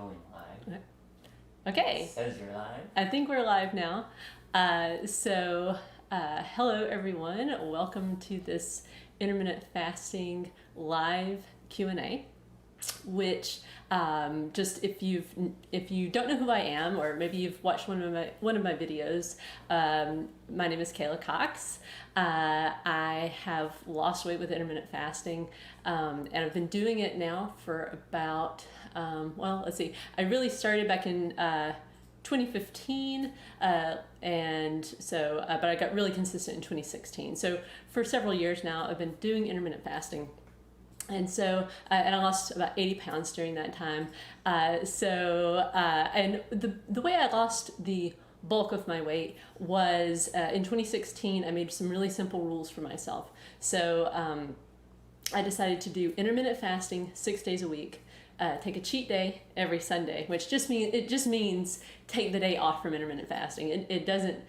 going live. Okay. It says you're live. I think we're live now. Hello everyone. Welcome to this intermittent fasting live Q&A, which just if you don't know who I am, or maybe you've watched one of my videos, my name is Kayla Cox. I have lost weight with intermittent fasting, and I've been doing it now for about let's see. I really started back in 2015, and so but I got really consistent in 2016. So for several years now, I've been doing intermittent fasting. And so, and I lost about 80 pounds during that time. And the way I lost the bulk of my weight was in 2016, I made some really simple rules for myself. So I decided to do intermittent fasting 6 days a week. Take a cheat day every Sunday, which just means take the day off from intermittent fasting. It doesn't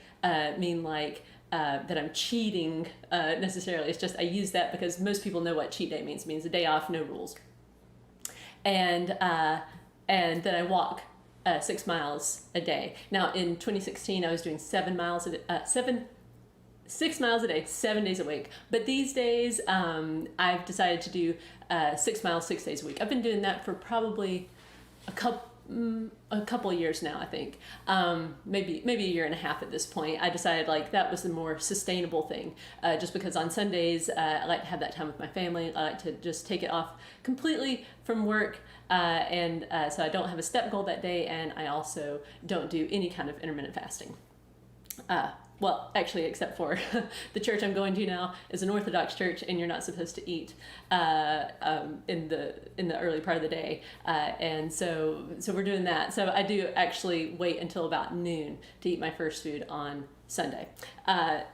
mean like that I'm cheating necessarily. It's just I use that because most people know what cheat day means. It means a day off, no rules. And then I walk 6 miles a day. Now in 2016, I was doing 6 miles a day, 7 days a week. But these days, I've decided to do 6 miles 6 days a week. I've been doing that for probably a couple of years now, I think. Maybe a year and a half at this point. I decided like that was the more sustainable thing, just because on Sundays I like to have that time with my family. I like to just take it off completely from work, and so I don't have a step goal that day, and I also don't do any kind of intermittent fasting. Well, actually, except for the church I'm going to now is an Orthodox church, and you're not supposed to eat in the early part of the day, and so we're doing that. So I do actually wait until about noon to eat my first food on Sunday. I've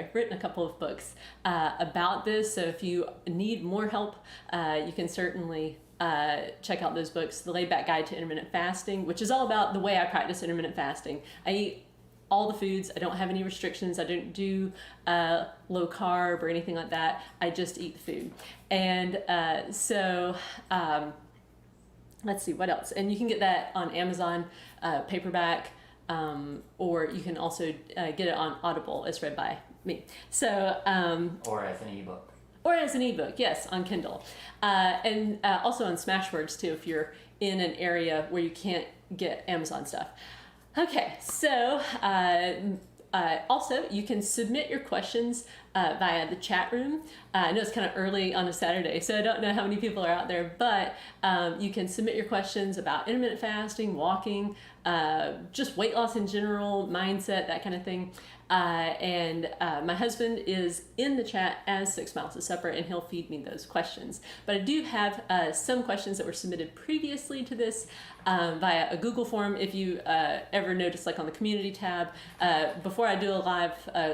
written a couple of books about this. So if you need more help, you can certainly check out those books. The Laid Back Guide to Intermittent Fasting, which is all about the way I practice intermittent fasting. I eat all the foods. I don't have any restrictions. I don't do low carb or anything like that. I just eat the food. And let's see what else. And you can get that on Amazon paperback, or you can also get it on Audible as read by me. So or as an ebook. Or as an ebook, yes, on Kindle. And also on Smashwords, too, if you're in an area where you can't get Amazon stuff. Okay, so also you can submit your questions via the chat room. I know it's kind of early on a Saturday, so I don't know how many people are out there, but you can submit your questions about intermittent fasting, walking, just weight loss in general, mindset, that kind of thing. And my husband is in the chat as 6 Miles is Separate, and he'll feed me those questions. But I do have some questions that were submitted previously to this via a Google form. If you ever notice, like on the community tab, before I do a live,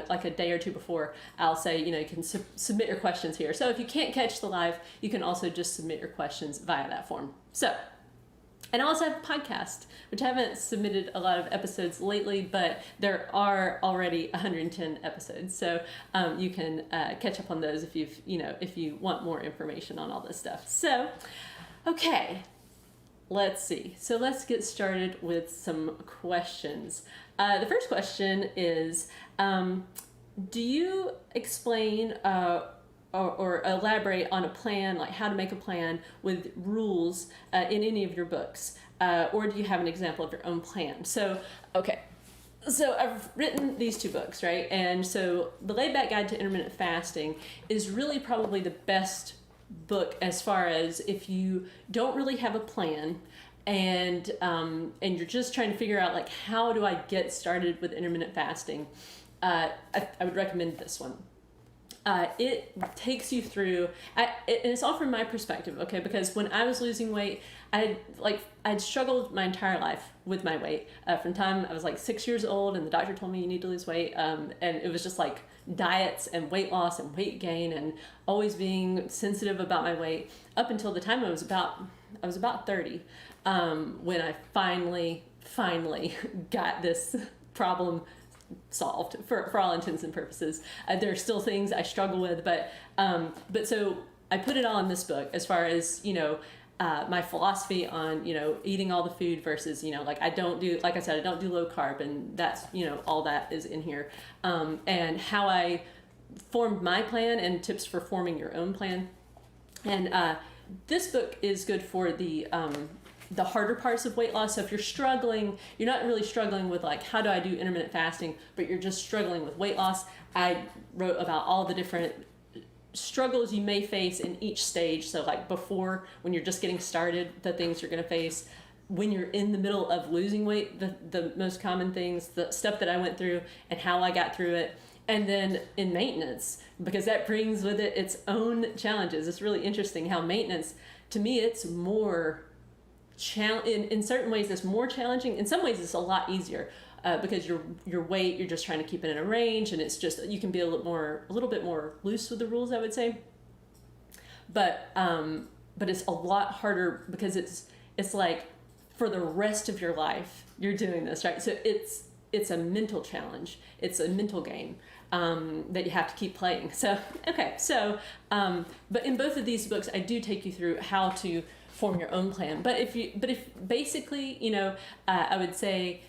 like a day or two before, I'll say, you can submit your questions here. So if you can't catch the live, you can also just submit your questions via that form. So. And I also have a podcast, which I haven't submitted a lot of episodes lately, but there are already 110 episodes. So you can catch up on those if if you want more information on all this stuff. So, okay, let's see. So let's get started with some questions. The first question is, do you explain or elaborate on a plan, like how to make a plan with rules in any of your books? Or do you have an example of your own plan? So, okay. So I've written these 2 books, right? And so the Laid Back Guide to Intermittent Fasting is really probably the best book as far as if you don't really have a plan and you're just trying to figure out like, how do I get started with intermittent fasting? I would recommend this one. It takes you through, and it's all from my perspective, okay? Because when I was losing weight, I'd struggled my entire life with my weight. From the time I was like 6 years old, and the doctor told me you need to lose weight, and it was just like diets and weight loss and weight gain, and always being sensitive about my weight up until the time I was about 30, when I finally got this problem solved for all intents and purposes. There are still things I struggle with, but so I put it all in this book as far as, my philosophy on, eating all the food versus, like I don't do low carb, and that's, all that is in here. And how I formed my plan and tips for forming your own plan. And this book is good for the harder parts of weight loss. So if you're struggling, you're not really struggling with like, how do I do intermittent fasting, but you're just struggling with weight loss. I wrote about all the different struggles you may face in each stage. So like before, when you're just getting started, the things you're going to face. When you're in the middle of losing weight, the most common things, the stuff that I went through and how I got through it. And then in maintenance, because that brings with it its own challenges. It's really interesting how maintenance, to me, it's more in certain ways it's more challenging. In some ways it's a lot easier. Because your weight, you're just trying to keep it in a range, and it's just, you can be a little bit more loose with the rules, I would say. But it's a lot harder because it's like for the rest of your life you're doing this, right? So it's a mental challenge. It's a mental game that you have to keep playing. So okay, so but in both of these books, I do take you through how to form your own plan. But if basically, I would say.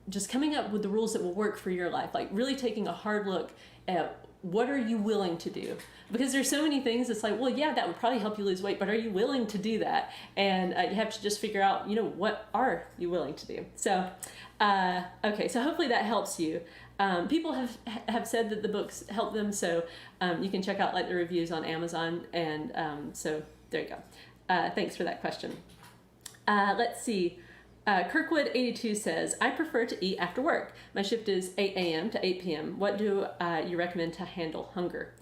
Just coming up with the rules that will work for your life, like really taking a hard look at what are you willing to do? Because there's so many things. It's like, well, yeah, that would probably help you lose weight, but are you willing to do that? And you have to just figure out, what are you willing to do? So, okay, so hopefully that helps you. People have said that the books help them, so you can check out like the reviews on Amazon, and so there you go. Thanks for that question. Let's see. Kirkwood82 says, I prefer to eat after work. My shift is 8 a.m. to 8 p.m. What do you recommend to handle hunger?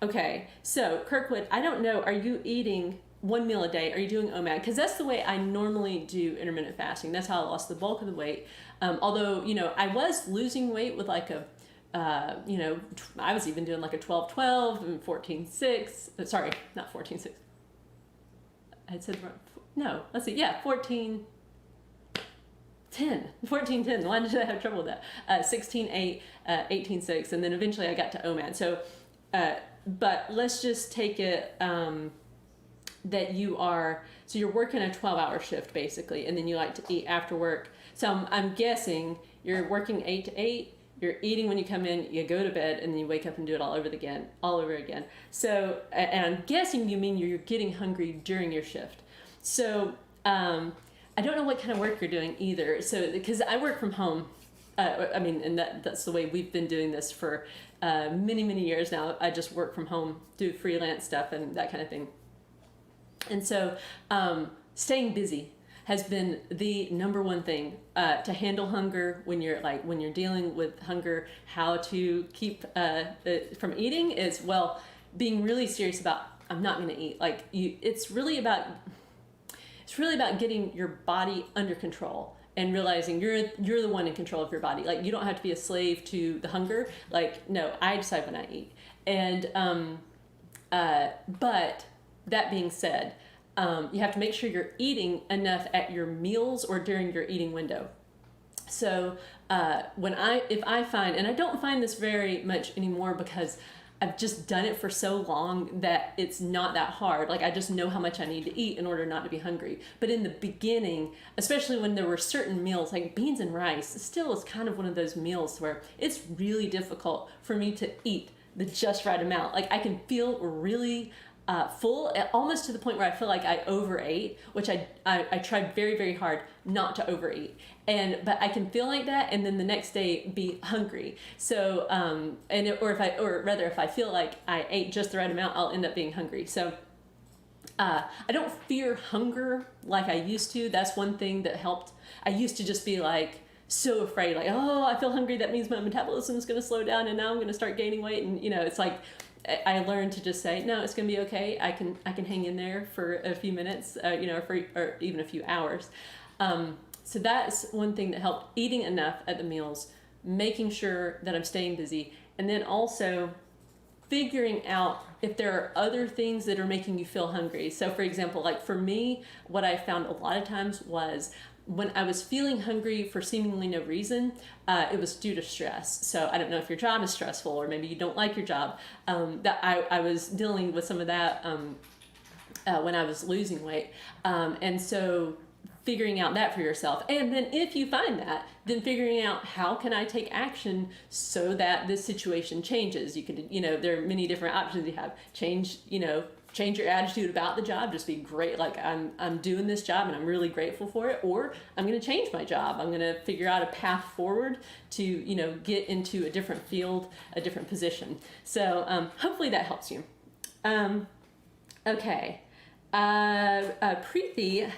Okay, so Kirkwood, I don't know, are you eating one meal a day? Are you doing OMAD? Because that's the way I normally do intermittent fasting. That's how I lost the bulk of the weight. Although, I was losing weight with like I was even doing like a 12-12 and 14-6. Sorry, not 14-6. I said, no, let's see, yeah, 14-10. 14-10. Why did I have trouble with that? 16-8, 18-6, and then eventually I got to OMAD. So, but let's just take it that you're working a 12-hour shift basically, and then you like to eat after work. So I'm guessing you're working 8 to 8. You're eating when you come in, you go to bed, and then you wake up and do it all over again. So, and I'm guessing you mean you're getting hungry during your shift. So, I don't know what kind of work you're doing either. So, because I work from home, and that's the way we've been doing this for many, many years now. I just work from home, do freelance stuff and that kind of thing. And so, staying busy has been the number one thing to handle hunger when you're dealing with hunger. How to keep from eating is, well, being really serious about, I'm not going to eat. It's really about getting your body under control and realizing you're the one in control of your body. Like, you don't have to be a slave to the hunger. Like, no, I decide when I eat. And but that being said, you have to make sure you're eating enough at your meals or during your eating window. So if I find, and I don't find this very much anymore because I've just done it for so long that it's not that hard. Like, I just know how much I need to eat in order not to be hungry. But in the beginning, especially when there were certain meals, like beans and rice, still is kind of one of those meals where it's really difficult for me to eat the just right amount. Like, I can feel really full, almost to the point where I feel like I overate, which I tried very, very hard not to overeat. But I can feel like that, and then the next day be hungry. So, if I feel like I ate just the right amount, I'll end up being hungry. So, I don't fear hunger like I used to. That's one thing that helped. I used to just be like so afraid, like, oh, I feel hungry. That means my metabolism is going to slow down, and now I'm going to start gaining weight. And it's like, I learned to just say, no, it's going to be okay. I can hang in there for a few minutes, or even a few hours. So that's one thing that helped, eating enough at the meals, making sure that I'm staying busy, and then also figuring out if there are other things that are making you feel hungry. So for example, like for me, what I found a lot of times was when I was feeling hungry for seemingly no reason, it was due to stress. So I don't know if your job is stressful or maybe you don't like your job. That I was dealing with some of that when I was losing weight. And so figuring out that for yourself. And then if you find that, then figuring out how can I take action so that this situation changes. You can, there are many different options you have. Change your attitude about the job. Just be great. Like I'm doing this job and I'm really grateful for it. Or I'm going to change my job. I'm going to figure out a path forward to, get into a different field, a different position. So hopefully that helps you. Okay. Preeti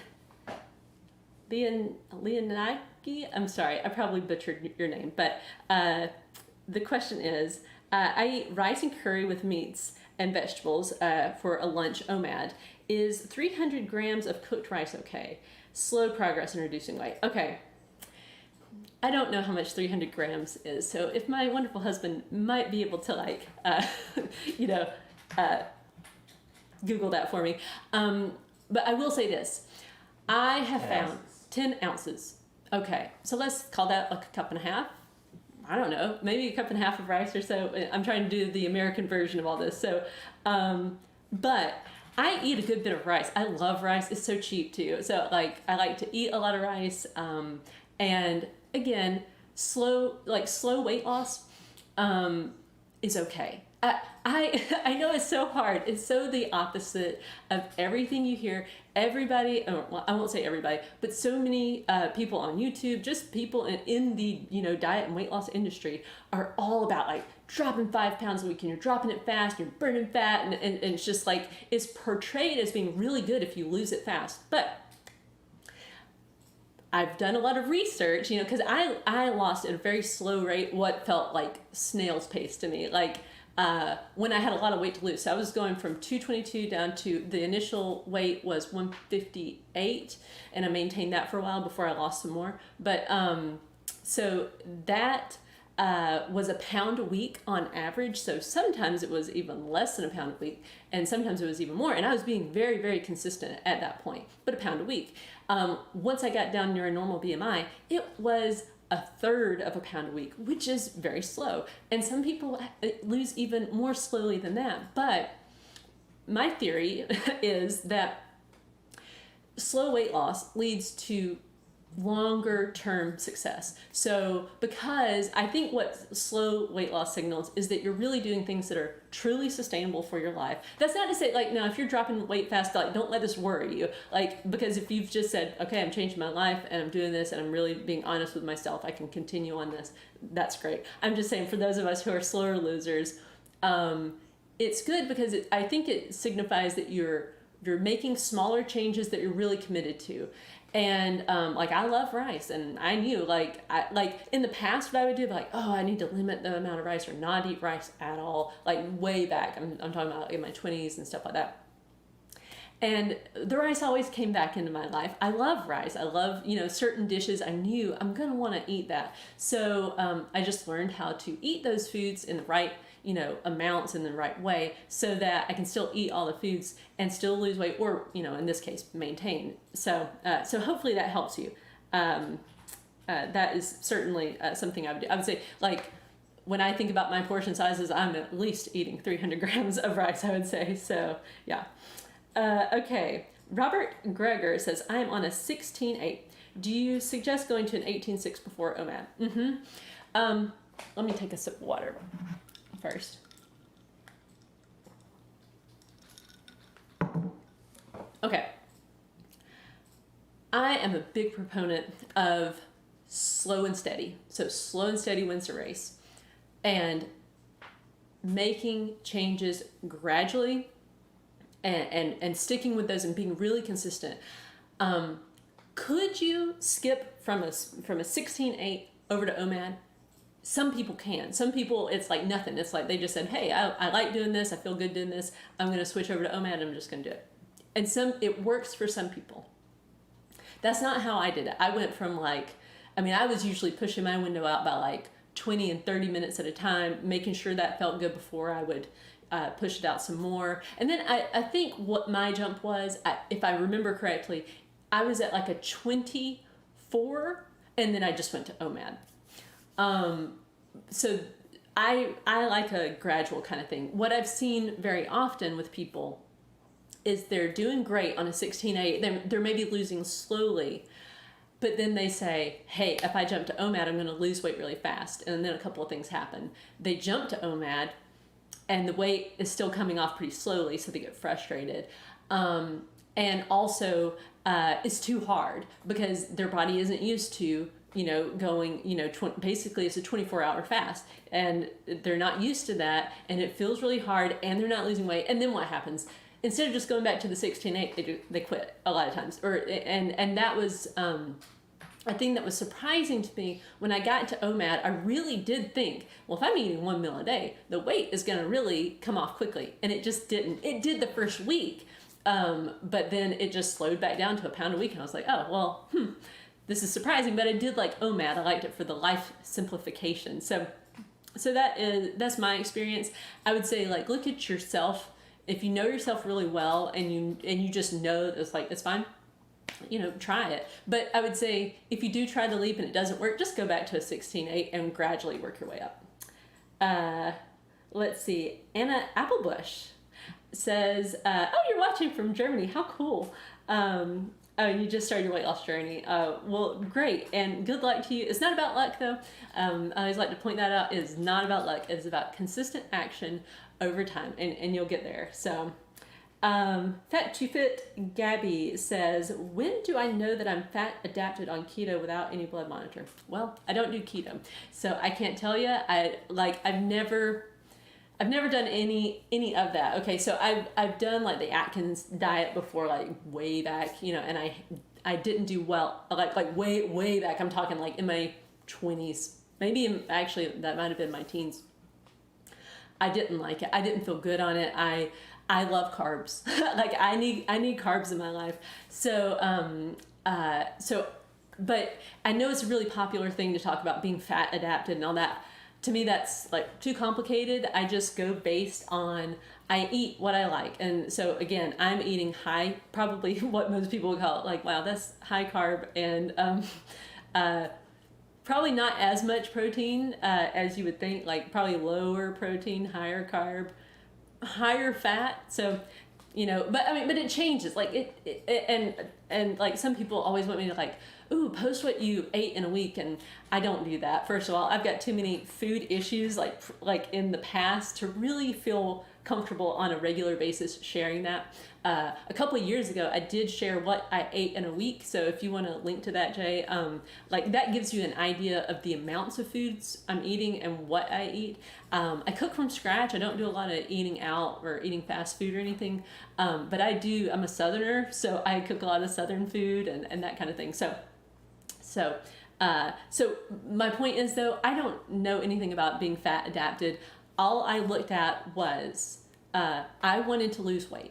Leonaki, I'm sorry, I probably butchered your name, but the question is, I eat rice and curry with meats and vegetables for a lunch OMAD. Is 300 grams of cooked rice okay? Slow progress in reducing weight. Okay. I don't know how much 300 grams is, so if my wonderful husband might be able to Google that for me. But I will say this. I have found 10 ounces. Okay, so let's call that like a cup and a half. I don't know, maybe a cup and a half of rice or so. I'm trying to do the American version of all this. So, but I eat a good bit of rice. I love rice. It's so cheap too. So I like to eat a lot of rice. And again, slow weight loss is okay. I know it's so hard. It's so the opposite of everything you hear. Everybody, well, I won't say everybody, but so many people on YouTube, just people in the diet and weight loss industry are all about dropping 5 pounds a week, and you're dropping it fast, you're burning fat, and it's just it's portrayed as being really good if you lose it fast. But I've done a lot of research, because I lost at a very slow rate what felt like snail's pace to me. When I had a lot of weight to lose. So I was going from 222 down to, the initial weight was 158, and I maintained that for a while before I lost some more. But so that was a pound a week on average. So sometimes it was even less than a pound a week, and sometimes it was even more. And I was being very, very consistent at that point, but a pound a week. Once I got down near a normal BMI, it was a third of a pound a week, which is very slow. And some people lose even more slowly than that. But my theory is that slow weight loss leads to longer term success. So because I think what slow weight loss signals is that you're really doing things that are truly sustainable for your life. That's not to say no, if you're dropping weight fast, don't let this worry you. Because if you've just said, okay, I'm changing my life and I'm doing this and I'm really being honest with myself, I can continue on this. That's great. I'm just saying, for those of us who are slower losers, it's good because I think it signifies that you're making smaller changes that you're really committed to. And I love rice, and I knew in the past what I would do, I need to limit the amount of rice or not eat rice at all, way back. I'm talking about in my 20s and stuff like that. And the rice always came back into my life. I love rice. I love, certain dishes. I knew I'm going to want to eat that. So I just learned how to eat those foods in the right amounts in the right way so that I can still eat all the foods and still lose weight, or, in this case, maintain. So hopefully that helps you. That is certainly something I would do. I would say, when I think about my portion sizes, I'm at least eating 300 grams of rice, I would say. So, yeah. Okay. Robert Greger says, I am on a 16-8. Do you suggest going to an 18-6 before OMAD? Mm-hmm. Let me take a sip of water first. Okay. I am a big proponent of slow and steady. So slow and steady wins the race. And making changes gradually and sticking with those and being really consistent. Could you skip from a 16-8 over to OMAD? Some people can. Some people, it's nothing. It's they just said, hey, I like doing this. I feel good doing this. I'm going to switch over to OMAD. I'm just going to do it. And it works for some people. That's not how I did it. I went from I was usually pushing my window out by 20 and 30 minutes at a time, making sure that felt good before I would push it out some more. And then I think what my jump was, if I remember correctly, I was at a 24 4, and then I just went to OMAD. So I like a gradual kind of thing. What I've seen very often with people is they're doing great on a 16-8. They're maybe losing slowly, but then they say, hey, if I jump to OMAD, I'm going to lose weight really fast. And then a couple of things happen. They jump to OMAD, and the weight is still coming off pretty slowly, so they get frustrated. And also, it's too hard because their body isn't used to, going, basically it's a 24-hour fast, and they're not used to that, and it feels really hard, and they're not losing weight. And then what happens? Instead of just going back to the 16-8, they quit a lot of times. And that was a thing that was surprising to me when I got into OMAD. I really did think, well, if I'm eating 1 meal a day, the weight is going to really come off quickly. And it just didn't. It did the first week, but then it just slowed back down to a pound a week. And I was like, oh, well, this is surprising. But I did like OMAD. I liked it for the life simplification. So that's my experience. I would say, like, look at yourself. If you know yourself really well and you just know that it's fine, try it. But I would say if you do try the leap and it doesn't work, just go back to a 16-8 and gradually work your way up. Let's see. Anna Applebush says, oh, you're watching from Germany. How cool. Oh, and you just started your weight loss journey. Well, great. And good luck to you. It's not about luck, though. I always like to point that out. It is not about luck. It's about consistent action over time, and you'll get there. So Fat to Fit Gabby says, when do I know that I'm fat adapted on keto without any blood monitor? Well, I don't do keto, so I can't tell you. I've never done any of that. Okay, so I've done like the Atkins diet before, like way back, and I didn't do well, like way back. I'm talking like in my 20s, maybe actually that might have been my teens. I didn't like it. I didn't feel good on it. I love carbs. Like I need carbs in my life. So but I know it's a really popular thing to talk about being fat adapted and all that. To me, that's like too complicated. I just go based on, I eat what I like. And so again, I'm eating high, probably what most people would call it, like, wow, that's high carb, and probably not as much protein as you would think, like probably lower protein, higher carb, higher fat. So, but it changes. Like and like some people always want me to like, ooh, post what you ate in a week, and I don't do that. First of all, I've got too many food issues like in the past to really feel comfortable on a regular basis sharing that. A couple of years ago, I did share what I ate in a week. So if you want to link to that, Jay, like that gives you an idea of the amounts of foods I'm eating and what I eat. I cook from scratch. I don't do a lot of eating out or eating fast food or anything. But I'm a Southerner, so I cook a lot of Southern food and that kind of thing. So my point is, though, I don't know anything about being fat adapted. All I looked at was I wanted to lose weight,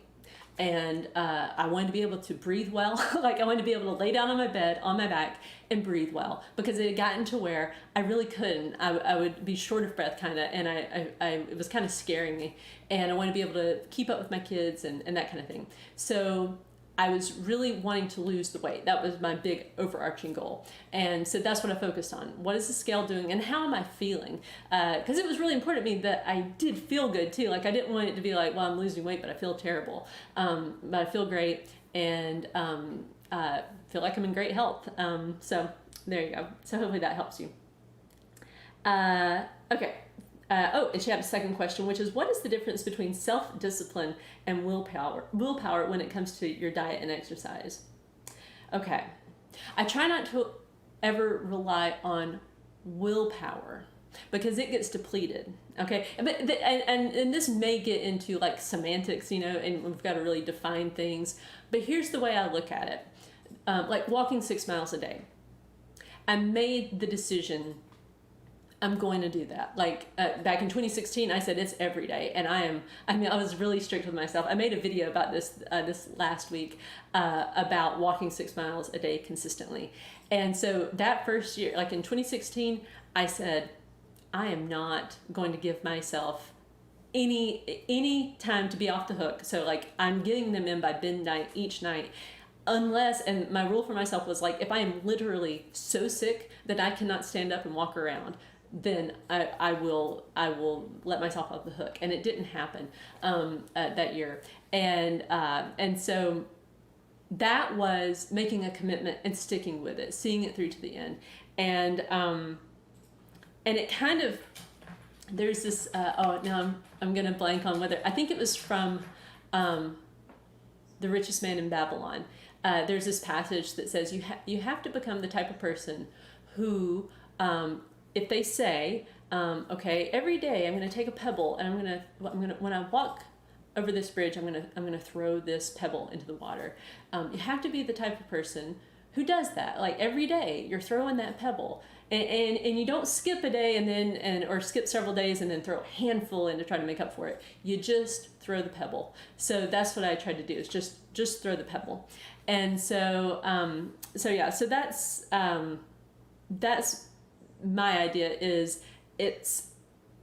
and I wanted to be able to breathe well. Like I wanted to be able to lay down on my bed, on my back, and breathe well, because it had gotten to where I really couldn't. I would be short of breath kind of, and it was kind of scaring me, and I wanted to be able to keep up with my kids and that kind of thing. So I was really wanting to lose the weight. That was my big overarching goal. And so that's what I focused on. What is the scale doing and how am I feeling? Because it was really important to me that I did feel good too. Like I didn't want it to be like, well, I'm losing weight, but I feel terrible. But I feel great and feel like I'm in great health. So there you go. So hopefully that helps you. Okay. And she had a second question, which is, what is the difference between self-discipline and willpower when it comes to your diet and exercise? Okay. I try not to ever rely on willpower because it gets depleted. Okay. But and this may get into like semantics, and we've got to really define things. But here's the way I look at it. Like walking 6 miles a day. I made the decision I'm going to do that. Like back in 2016, I said it's every day, and I was really strict with myself. I made a video about this last week about walking 6 miles a day consistently. And so that first year, like in 2016, I said I am not going to give myself any time to be off the hook. So like I'm getting them in by midnight each night. unless, and my rule for myself was like, if I am literally so sick that I cannot stand up and walk around, then I will let myself off the hook. And it didn't happen that year. And so that was making a commitment and sticking with it, seeing it through to the end. And it kind of, there's this, now I'm going to blank on whether, I think it was from The Richest Man in Babylon. There's this passage that says you have to become the type of person who, if they say, okay, every day I'm going to take a pebble and I'm going to when I walk over this bridge, I'm going to throw this pebble into the water. You have to be the type of person who does that. Like every day you're throwing that pebble, and you don't skip a day or skip several days and then throw a handful in to try to make up for it. You just throw the pebble. So that's what I tried to do, is just throw the pebble. And so that's my idea. Is it's,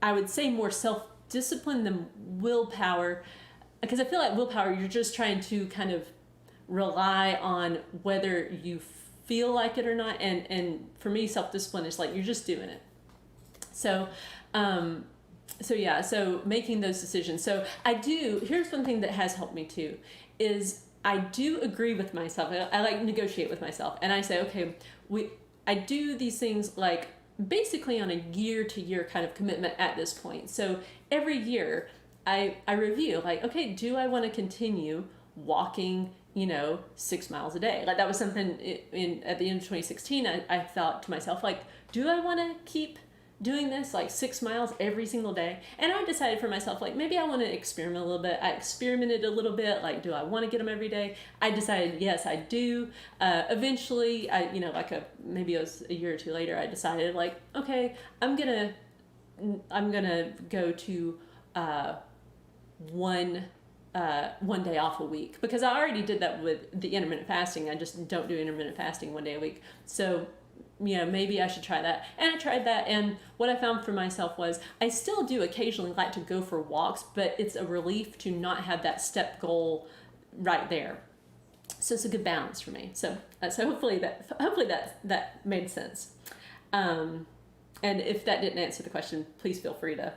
I would say, more self-discipline than willpower, because I feel like willpower, you're just trying to kind of rely on whether you feel like it or not, and for me, self-discipline is like you're just doing it. So making those decisions. So here's one thing that has helped me too, is I do agree with myself. I like negotiate with myself, and I say, okay, I do these things like basically on a year-to-year kind of commitment at this point. So every year I review, like, okay, do I want to continue walking 6 miles a day? Like that was something at the end of 2016, I thought to myself, like, do I want to keep doing this like 6 miles every single day? And I decided for myself, like, maybe I want to experiment a little bit. I experimented a little bit, like, do I want to get them every day? I decided, yes, I do. Eventually, maybe it was a year or two later, I decided, like, okay, I'm gonna go to one day off a week, because I already did that with the intermittent fasting. I just don't do intermittent fasting 1 day a week. So maybe I should try that. And I tried that, and what I found for myself was I still do occasionally like to go for walks, but it's a relief to not have that step goal right there. So it's a good balance for me. So hopefully that made sense. And if that didn't answer the question, please feel free to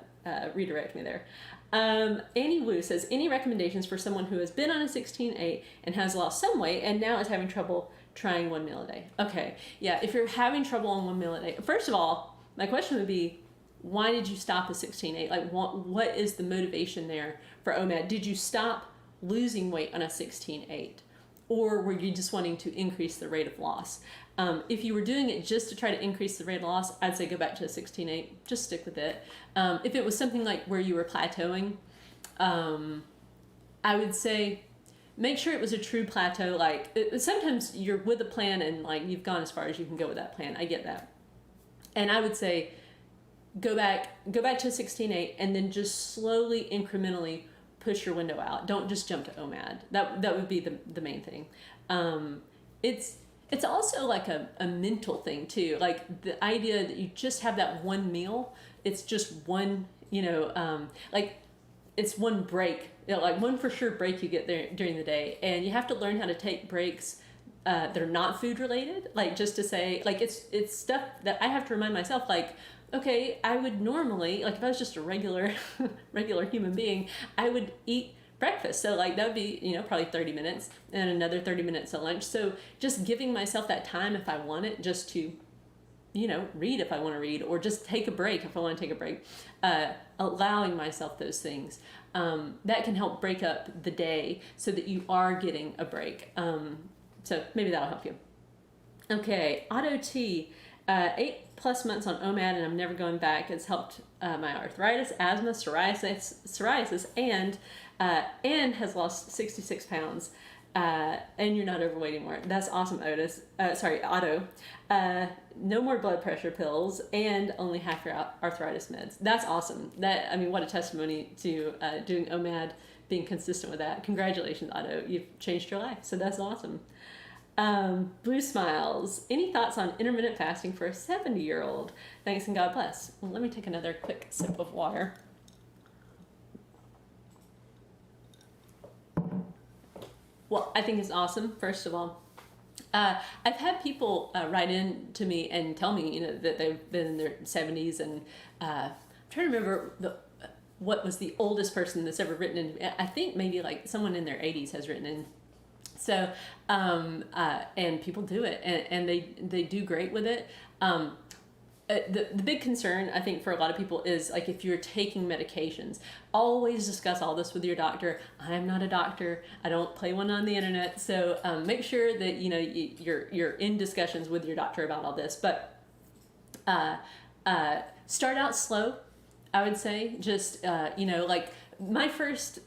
redirect me there. Annie Wu says, any recommendations for someone who has been on a 16-8 and has lost some weight and now is having trouble trying 1 meal a day? Okay, yeah, if you're having trouble on 1 meal a day, first of all, my question would be, why did you stop at 16-8? Like, what is the motivation there for OMAD? Did you stop losing weight on a 16-8? Or were you just wanting to increase the rate of loss? If you were doing it just to try to increase the rate of loss, I'd say go back to a 16-8. Just stick with it. If it was something like where you were plateauing, I would say make sure it was a true plateau. Like sometimes you're with a plan and like you've gone as far as you can go with that plan. I get that. And I would say go back to a 16-8 and then just slowly, incrementally push your window out. Don't just jump to OMAD. That would be the main thing. It's also like a mental thing too. Like the idea that you just have that one meal. It's just one, like it's one break, like one for sure break you get there during the day. And you have to learn how to take breaks that are not food related. Like just to say, like it's stuff that I have to remind myself, like, okay, I would normally, like if I was just a regular human being, I would eat breakfast. So like that would be, probably 30 minutes and another 30 minutes at lunch. So just giving myself that time if I want it, just to, read if I want to read, or just take a break if I want to take a break, allowing myself those things, that can help break up the day so that you are getting a break. So maybe that'll help you. Okay, Otto T, 8+ months on OMAD and I'm never going back. It's helped my arthritis, asthma, psoriasis, and has lost 66 pounds. And you're not overweight anymore. That's awesome, Otto. No more blood pressure pills and only half your arthritis meds. That's awesome. What a testimony to doing OMAD, being consistent with that. Congratulations, Otto. You've changed your life. So that's awesome. Blue Smiles. Any thoughts on intermittent fasting for a 70-year-old? Thanks and God bless. Well, let me take another quick sip of water. Well, I think it's awesome, first of all. I've had people write in to me and tell me, that they've been in their 70s, and I'm trying to remember what was the oldest person that's ever written in. I think maybe like someone in their 80s has written in. So, and people do it, and they do great with it. The big concern, I think, for a lot of people is like if you're taking medications, always discuss all this with your doctor. I am not a doctor. I don't play one on the internet. So make sure that you're in discussions with your doctor about all this. But start out slow, I would say. Just like my first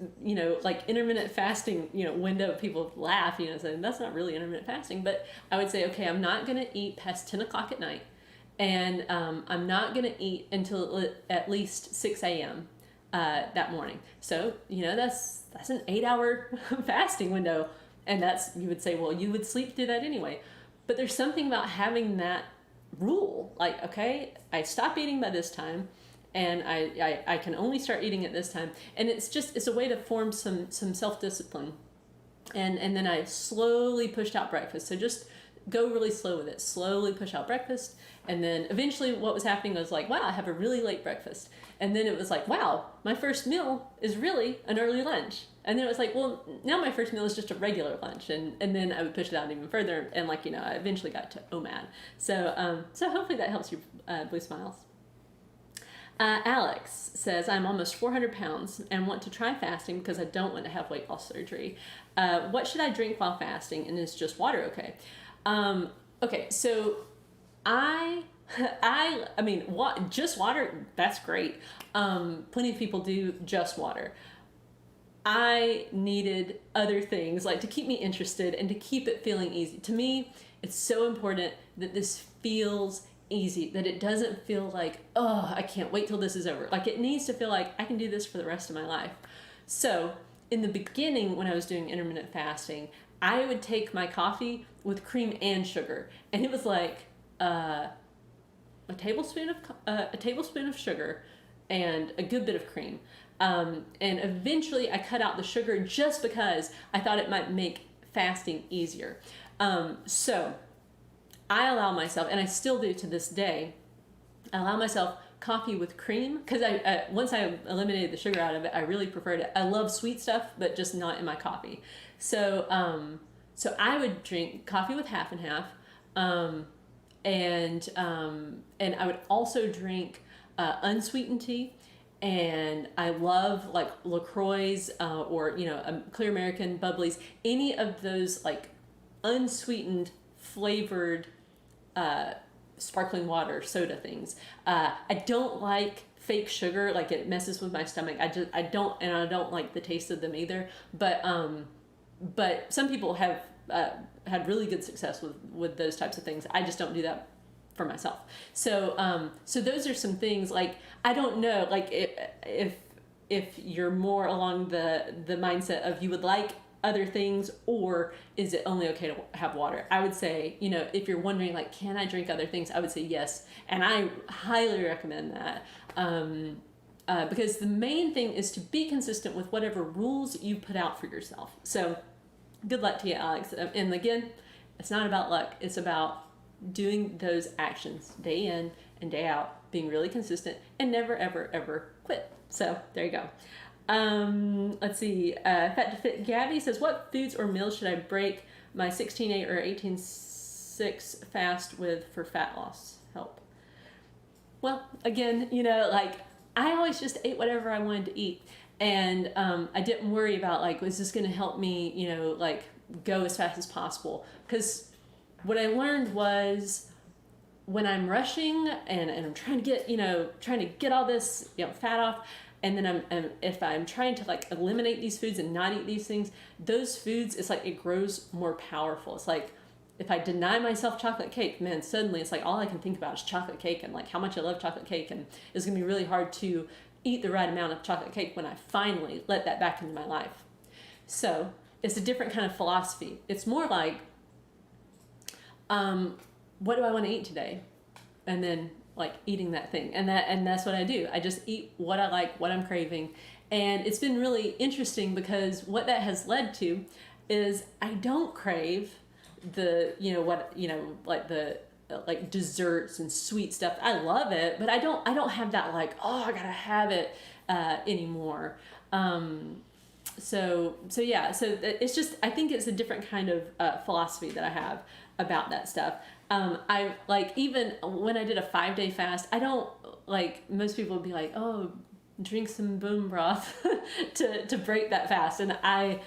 like intermittent fasting window, people laugh saying that's not really intermittent fasting, but I would say, okay, I'm not gonna eat past 10 o'clock at night. And I'm not going to eat until at least 6 a.m. That morning. So, that's an 8-hour fasting window. And you would say, well, you would sleep through that anyway. But there's something about having that rule. Like, okay, I stop eating by this time, and I can only start eating at this time. And it's a way to form some self-discipline. And then I slowly pushed out breakfast. So just go really slow with it. Slowly push out breakfast. And then eventually what was happening was like, wow, I have a really late breakfast. And then it was like, wow, my first meal is really an early lunch. And then it was like, well, now my first meal is just a regular lunch. And then I would push it out even further. And I eventually got to OMAD. So hopefully that helps you, Blue Smiles. Alex says, I'm almost 400 pounds and want to try fasting because I don't want to have weight loss surgery. What should I drink while fasting? And is just water okay? Okay, so I mean, just water, that's great. Plenty of people do just water. I needed other things, like to keep me interested and to keep it feeling easy. To me, it's so important that this feels easy, that it doesn't feel like, oh, I can't wait till this is over. Like, it needs to feel like I can do this for the rest of my life. So in the beginning, when I was doing intermittent fasting, I would take my coffee with cream and sugar, and it was like a tablespoon of sugar and a good bit of cream. And eventually I cut out the sugar just because I thought it might make fasting easier. So I allow myself, and I still do to this day, I allow myself coffee with cream, because once I eliminated the sugar out of it, I really preferred it. I love sweet stuff, but just not in my coffee. So I would drink coffee with half and half, and I would also drink unsweetened tea, and I love like LaCroix or Clear American Bubblies, any of those like unsweetened flavored sparkling water soda things. I don't like fake sugar, like it messes with my stomach. I don't like the taste of them either. But some people have had really good success with those types of things. I just don't do that for myself. So those are some things, like, I don't know, like if you're more along the mindset of you would like other things, or is it only okay to have water? I would say, if you're wondering, like, can I drink other things? I would say yes. And I highly recommend that. Because the main thing is to be consistent with whatever rules you put out for yourself. So good luck to you, Alex. And again, it's not about luck. It's about doing those actions day in and day out, being really consistent, and never, ever, ever quit. So there you go. Let's see. Fat to Fit Gabby says, what foods or meals should I break my 16-8 or 18-6 fast with for fat loss help? Well, again, like, I always just ate whatever I wanted to eat. And I didn't worry about, like, was this going to help me, like, go as fast as possible? Because what I learned was when I'm rushing and I'm trying to get all this, fat off, and then if I'm trying to, like, eliminate these foods and not eat these things, those foods, it's like it grows more powerful. It's like if I deny myself chocolate cake, man, suddenly it's like all I can think about is chocolate cake and, like, how much I love chocolate cake, and it's going to be really hard to eat the right amount of chocolate cake when I finally let that back into my life. So it's a different kind of philosophy. It's more like, what do I want to eat today? And then, like, eating that thing. And that's what I do. I just eat what I like, what I'm craving. And it's been really interesting because what that has led to is I don't crave the, like the like desserts and sweet stuff. I love it, but I don't have that like, oh, I gotta have it anymore. So yeah, so it's just, I think it's a different kind of philosophy that I have about that stuff. I like, even when I did a 5-day fast, I don't, like, most people would be like, oh, drink some bone broth to break that fast. And I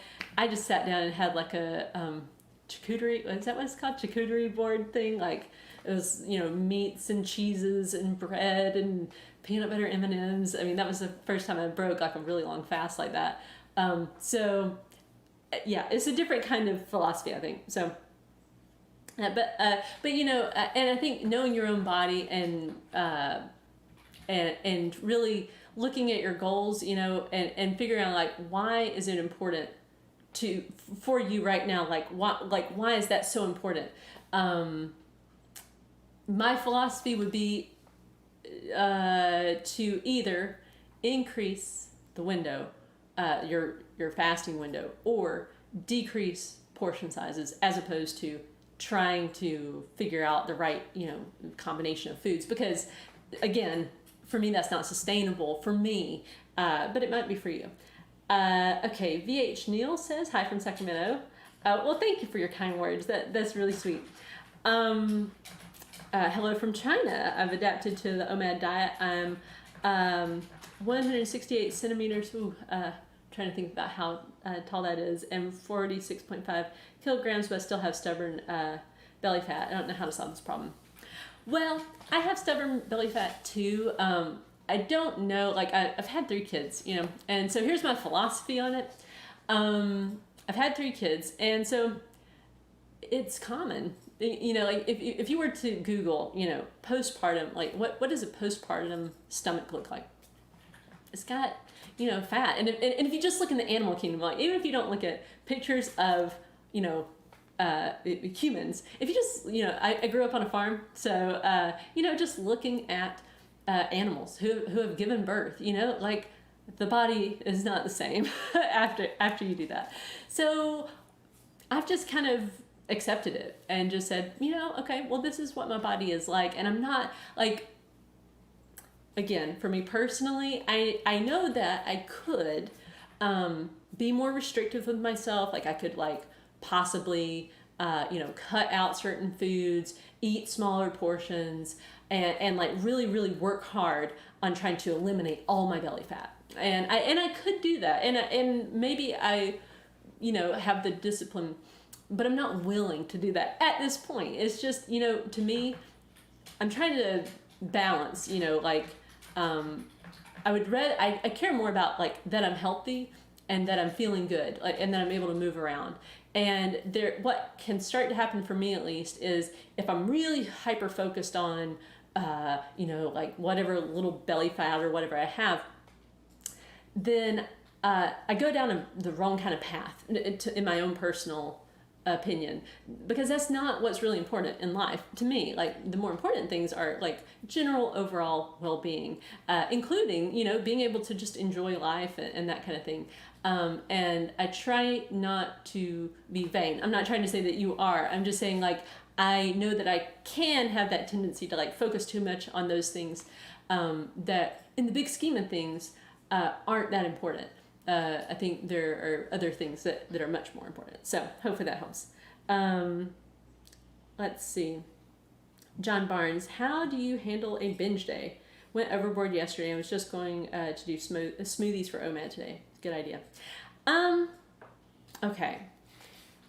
just sat down and had like a charcuterie, is that what it's called? Charcuterie board thing. Like, it was, meats and cheeses and bread and peanut butter M&Ms. I mean, that was the first time I broke like a really long fast like that. So yeah, it's a different kind of philosophy, I think. So, but and I think knowing your own body and really looking at your goals, and figuring out like, why is it important for you right now? Why is that so important? My philosophy would be to either increase the window, your fasting window, or decrease portion sizes, as opposed to trying to figure out the right combination of foods. Because again, for me, that's not sustainable for me, but it might be for you. Okay, VH Neil says hi from Sacramento. Well, thank you for your kind words. That's really sweet. Hello from China. I've adapted to the OMAD diet. I'm 168 centimeters. Trying to think about how tall that is, and 46.5 kilograms, but I still have stubborn belly fat. I don't know how to solve this problem. Well, I have stubborn belly fat too. I don't know, like I've had 3 kids, and so here's my philosophy on it. I've had 3 kids, and so it's common. Like if you were to Google, postpartum, like what does a postpartum stomach look like? It's got, fat. And if you just look in the animal kingdom, like even if you don't look at pictures of, humans, if you just, I grew up on a farm, so, just looking at animals who have given birth, like the body is not the same after you do that. So I've just kind of accepted it and just said, okay, well, this is what my body is like. And I'm not like, again, for me personally, I know that I could be more restrictive with myself. Like I could possibly, cut out certain foods, eat smaller portions, and really, really work hard on trying to eliminate all my belly fat. And I could do that. And maybe I, have the discipline, but I'm not willing to do that at this point. It's just, to me, I'm trying to balance, I care more about that I'm healthy and that I'm feeling good, and that I'm able to move around. And what can start to happen for me, at least, is if I'm really hyper focused on, whatever little belly fat or whatever I have, then I go down the wrong kind of path in my own personal opinion, because that's not what's really important in life to me. Like the more important things are general overall well-being, including being able to just enjoy life and that kind of thing. And I try not to be vain. I'm not trying to say that you are. I'm just saying I know that I can have that tendency to focus too much on those things that in the big scheme of things aren't that important. I think there are other things that are much more important. So hopefully that helps. Let's see. John Barnes, how do you handle a binge day? Went overboard yesterday. I was just going to do smoothies for OMAD today. Good idea. Okay.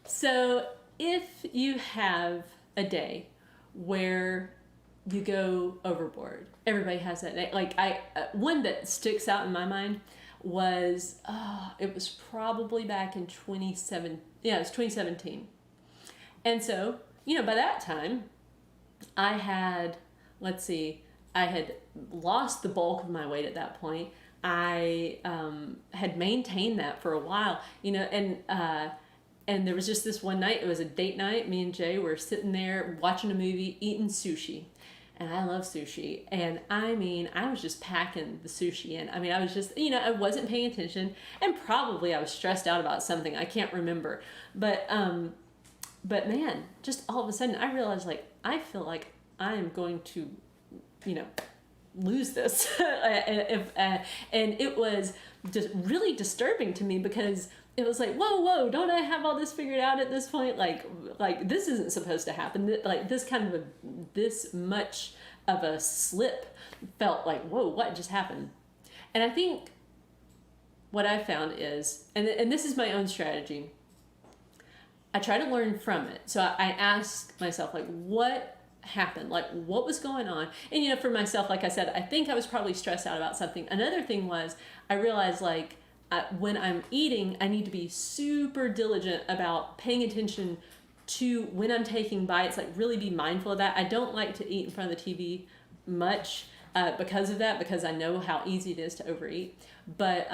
So if you have a day where you go overboard, everybody has that day. One that sticks out in my mind was, it was probably back in 2017. Yeah, it was 2017. And so, by that time, I had lost the bulk of my weight at that point. I had maintained that for a while, and there was just this one night, it was a date night. Me and Jay were sitting there watching a movie, eating sushi. and I love sushi. And I mean, I was just packing the sushi in. I mean, I was just, I wasn't paying attention, and probably I was stressed out about something. I can't remember. But man, just all of a sudden I realized, like, I feel like I am going to, lose this. And it was just really disturbing to me, because it was like, whoa, don't I have all this figured out at this point? Like this isn't supposed to happen. Like this much of a slip felt like, whoa, what just happened? And I think what I found is, and this is my own strategy, I try to learn from it. So I ask myself, like, what happened? Like, what was going on? And, for myself, like I said, I think I was probably stressed out about something. Another thing was, I realized, like, when I'm eating, I need to be super diligent about paying attention to when I'm taking bites, like really be mindful of that. I don't like to eat in front of the TV much because of that, because I know how easy it is to overeat. But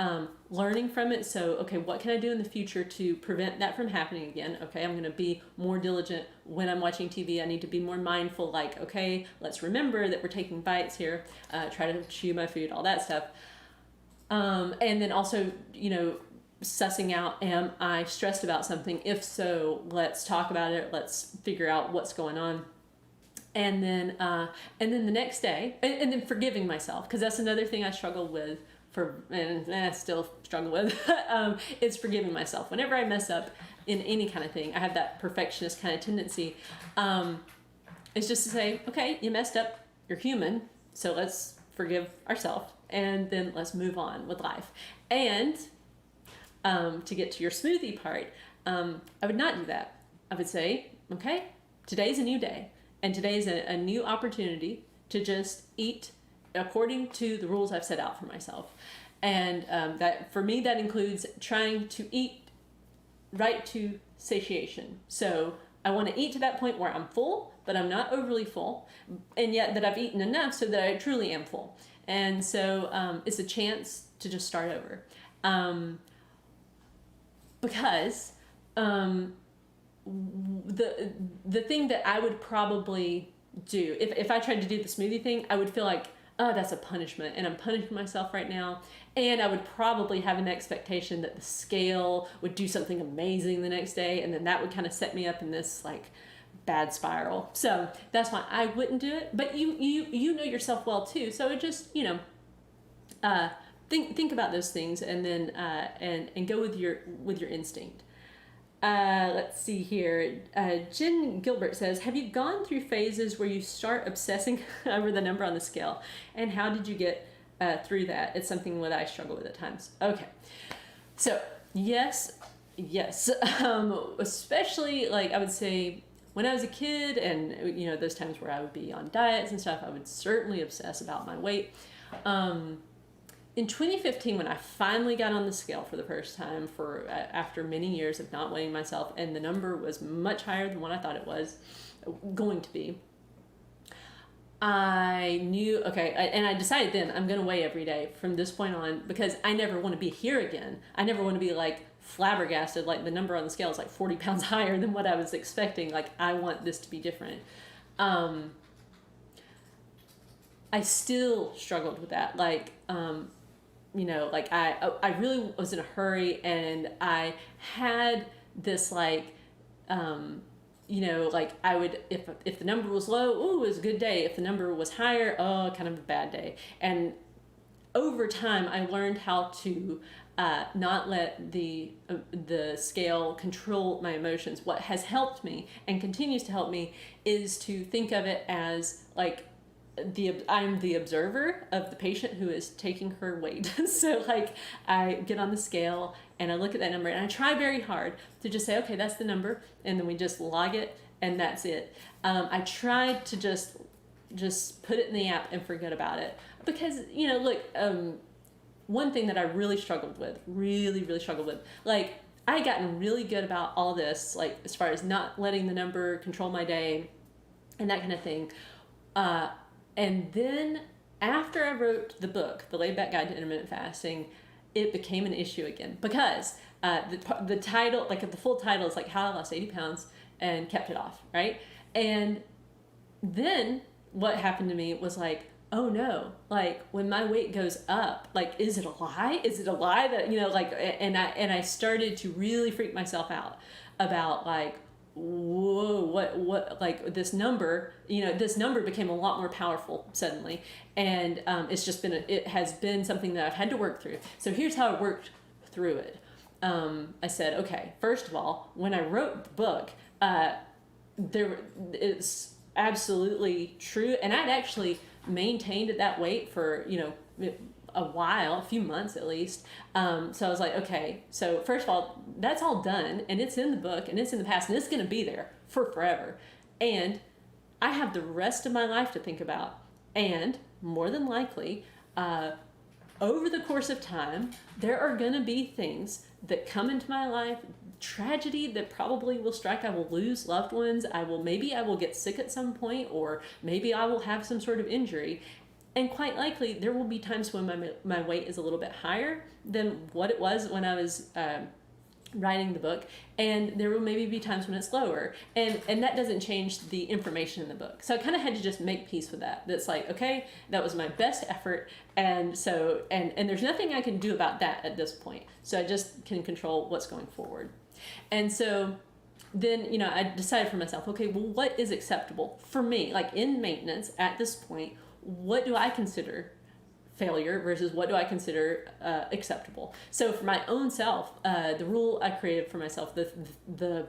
learning from it, so, okay, what can I do in the future to prevent that from happening again? Okay, I'm going to be more diligent when I'm watching TV. I need to be more mindful, like, okay, let's remember that we're taking bites here, try to chew my food, all that stuff. And then also, sussing out, am I stressed about something? If so, let's talk about it. Let's figure out what's going on. And then the next day, and then forgiving myself, because that's another thing I struggled with and I still struggle with, is forgiving myself. Whenever I mess up in any kind of thing, I have that perfectionist kind of tendency. It's just to say, okay, you messed up, you're human, so let's forgive ourselves, and then let's move on with life. And to get to your smoothie part, I would not do that. I would say, okay, today's a new day, and today's a new opportunity to just eat according to the rules I've set out for myself. And that, for me, that includes trying to eat right to satiation. So I want to eat to that point where I'm full, but I'm not overly full, and yet that I've eaten enough so that I truly am full. And so it's a chance to just start over. Because the thing that I would probably do, if I tried to do the smoothie thing, I would feel like, oh, that's a punishment, and I'm punishing myself right now. And I would probably have an expectation that the scale would do something amazing the next day, and then that would kind of set me up in this, like, bad spiral. So that's why I wouldn't do it. But you know yourself well too, so it just, think about those things, and then and go with your instinct. Let's see here. Jen Gilbert says, have you gone through phases where you start obsessing over the number on the scale? And how did you get through that? It's something that I struggle with at times. Okay. So, yes. Especially, like, I would say when I was a kid, and, those times where I would be on diets and stuff, I would certainly obsess about my weight. In 2015, when I finally got on the scale for the first time after many years of not weighing myself, and the number was much higher than what I thought it was going to be, I knew, okay, and I decided then I'm going to weigh every day from this point on, because I never want to be here again. I never want to be, like, flabbergasted, like the number on the scale is like 40 pounds higher than what I was expecting. Like, I want this to be different. I still struggled with that. Like, like I really was in a hurry, and I had this, like, like I would, if the number was low, ooh, it was a good day. If the number was higher, oh, kind of a bad day. And over time, I learned how to not let the scale control my emotions. What has helped me and continues to help me is to think of it as, like, I'm the observer of the patient who is taking her weight. So, like, I get on the scale and I look at that number, and I try very hard to just say, okay, that's the number, and then we just log it, and that's it. I tried to just put it in the app and forget about it, because, look, one thing that I really struggled with, like, I had gotten really good about all this, like, as far as not letting the number control my day and that kind of thing. And then after I wrote the book, The Laid Back Guide to Intermittent Fasting, it became an issue again, because the title, like, the full title is like How I Lost 80 Pounds and Kept It Off, right? And then what happened to me was like, oh no, like when my weight goes up, like, is it a lie? Is it a lie that, like, and I started to really freak myself out about like, whoa, what, like this number, this number became a lot more powerful suddenly. And it has been something that I've had to work through. So here's how I worked through it. I said, okay, first of all, when I wrote the book, it's absolutely true. And I'd actually maintained at that weight for, a while, a few months at least. So I was like, okay, so first of all, that's all done and it's in the book and it's in the past and it's going to be there for forever. And I have the rest of my life to think about. And more than likely, over the course of time, there are going to be things that come into my life, tragedy that probably will strike. I will lose loved ones. Maybe I will get sick at some point, or maybe I will have some sort of injury. And quite likely, there will be times when my weight is a little bit higher than what it was when I was writing the book, and there will maybe be times when it's lower, and that doesn't change the information in the book. So I kind of had to just make peace with that. That's like, okay, that was my best effort, and so and there's nothing I can do about that at this point. So I just can control what's going forward. And so then, I decided for myself, okay, well, what is acceptable for me? Like in maintenance at this point, what do I consider failure versus what do I consider acceptable? So for my own self, the rule I created for myself, the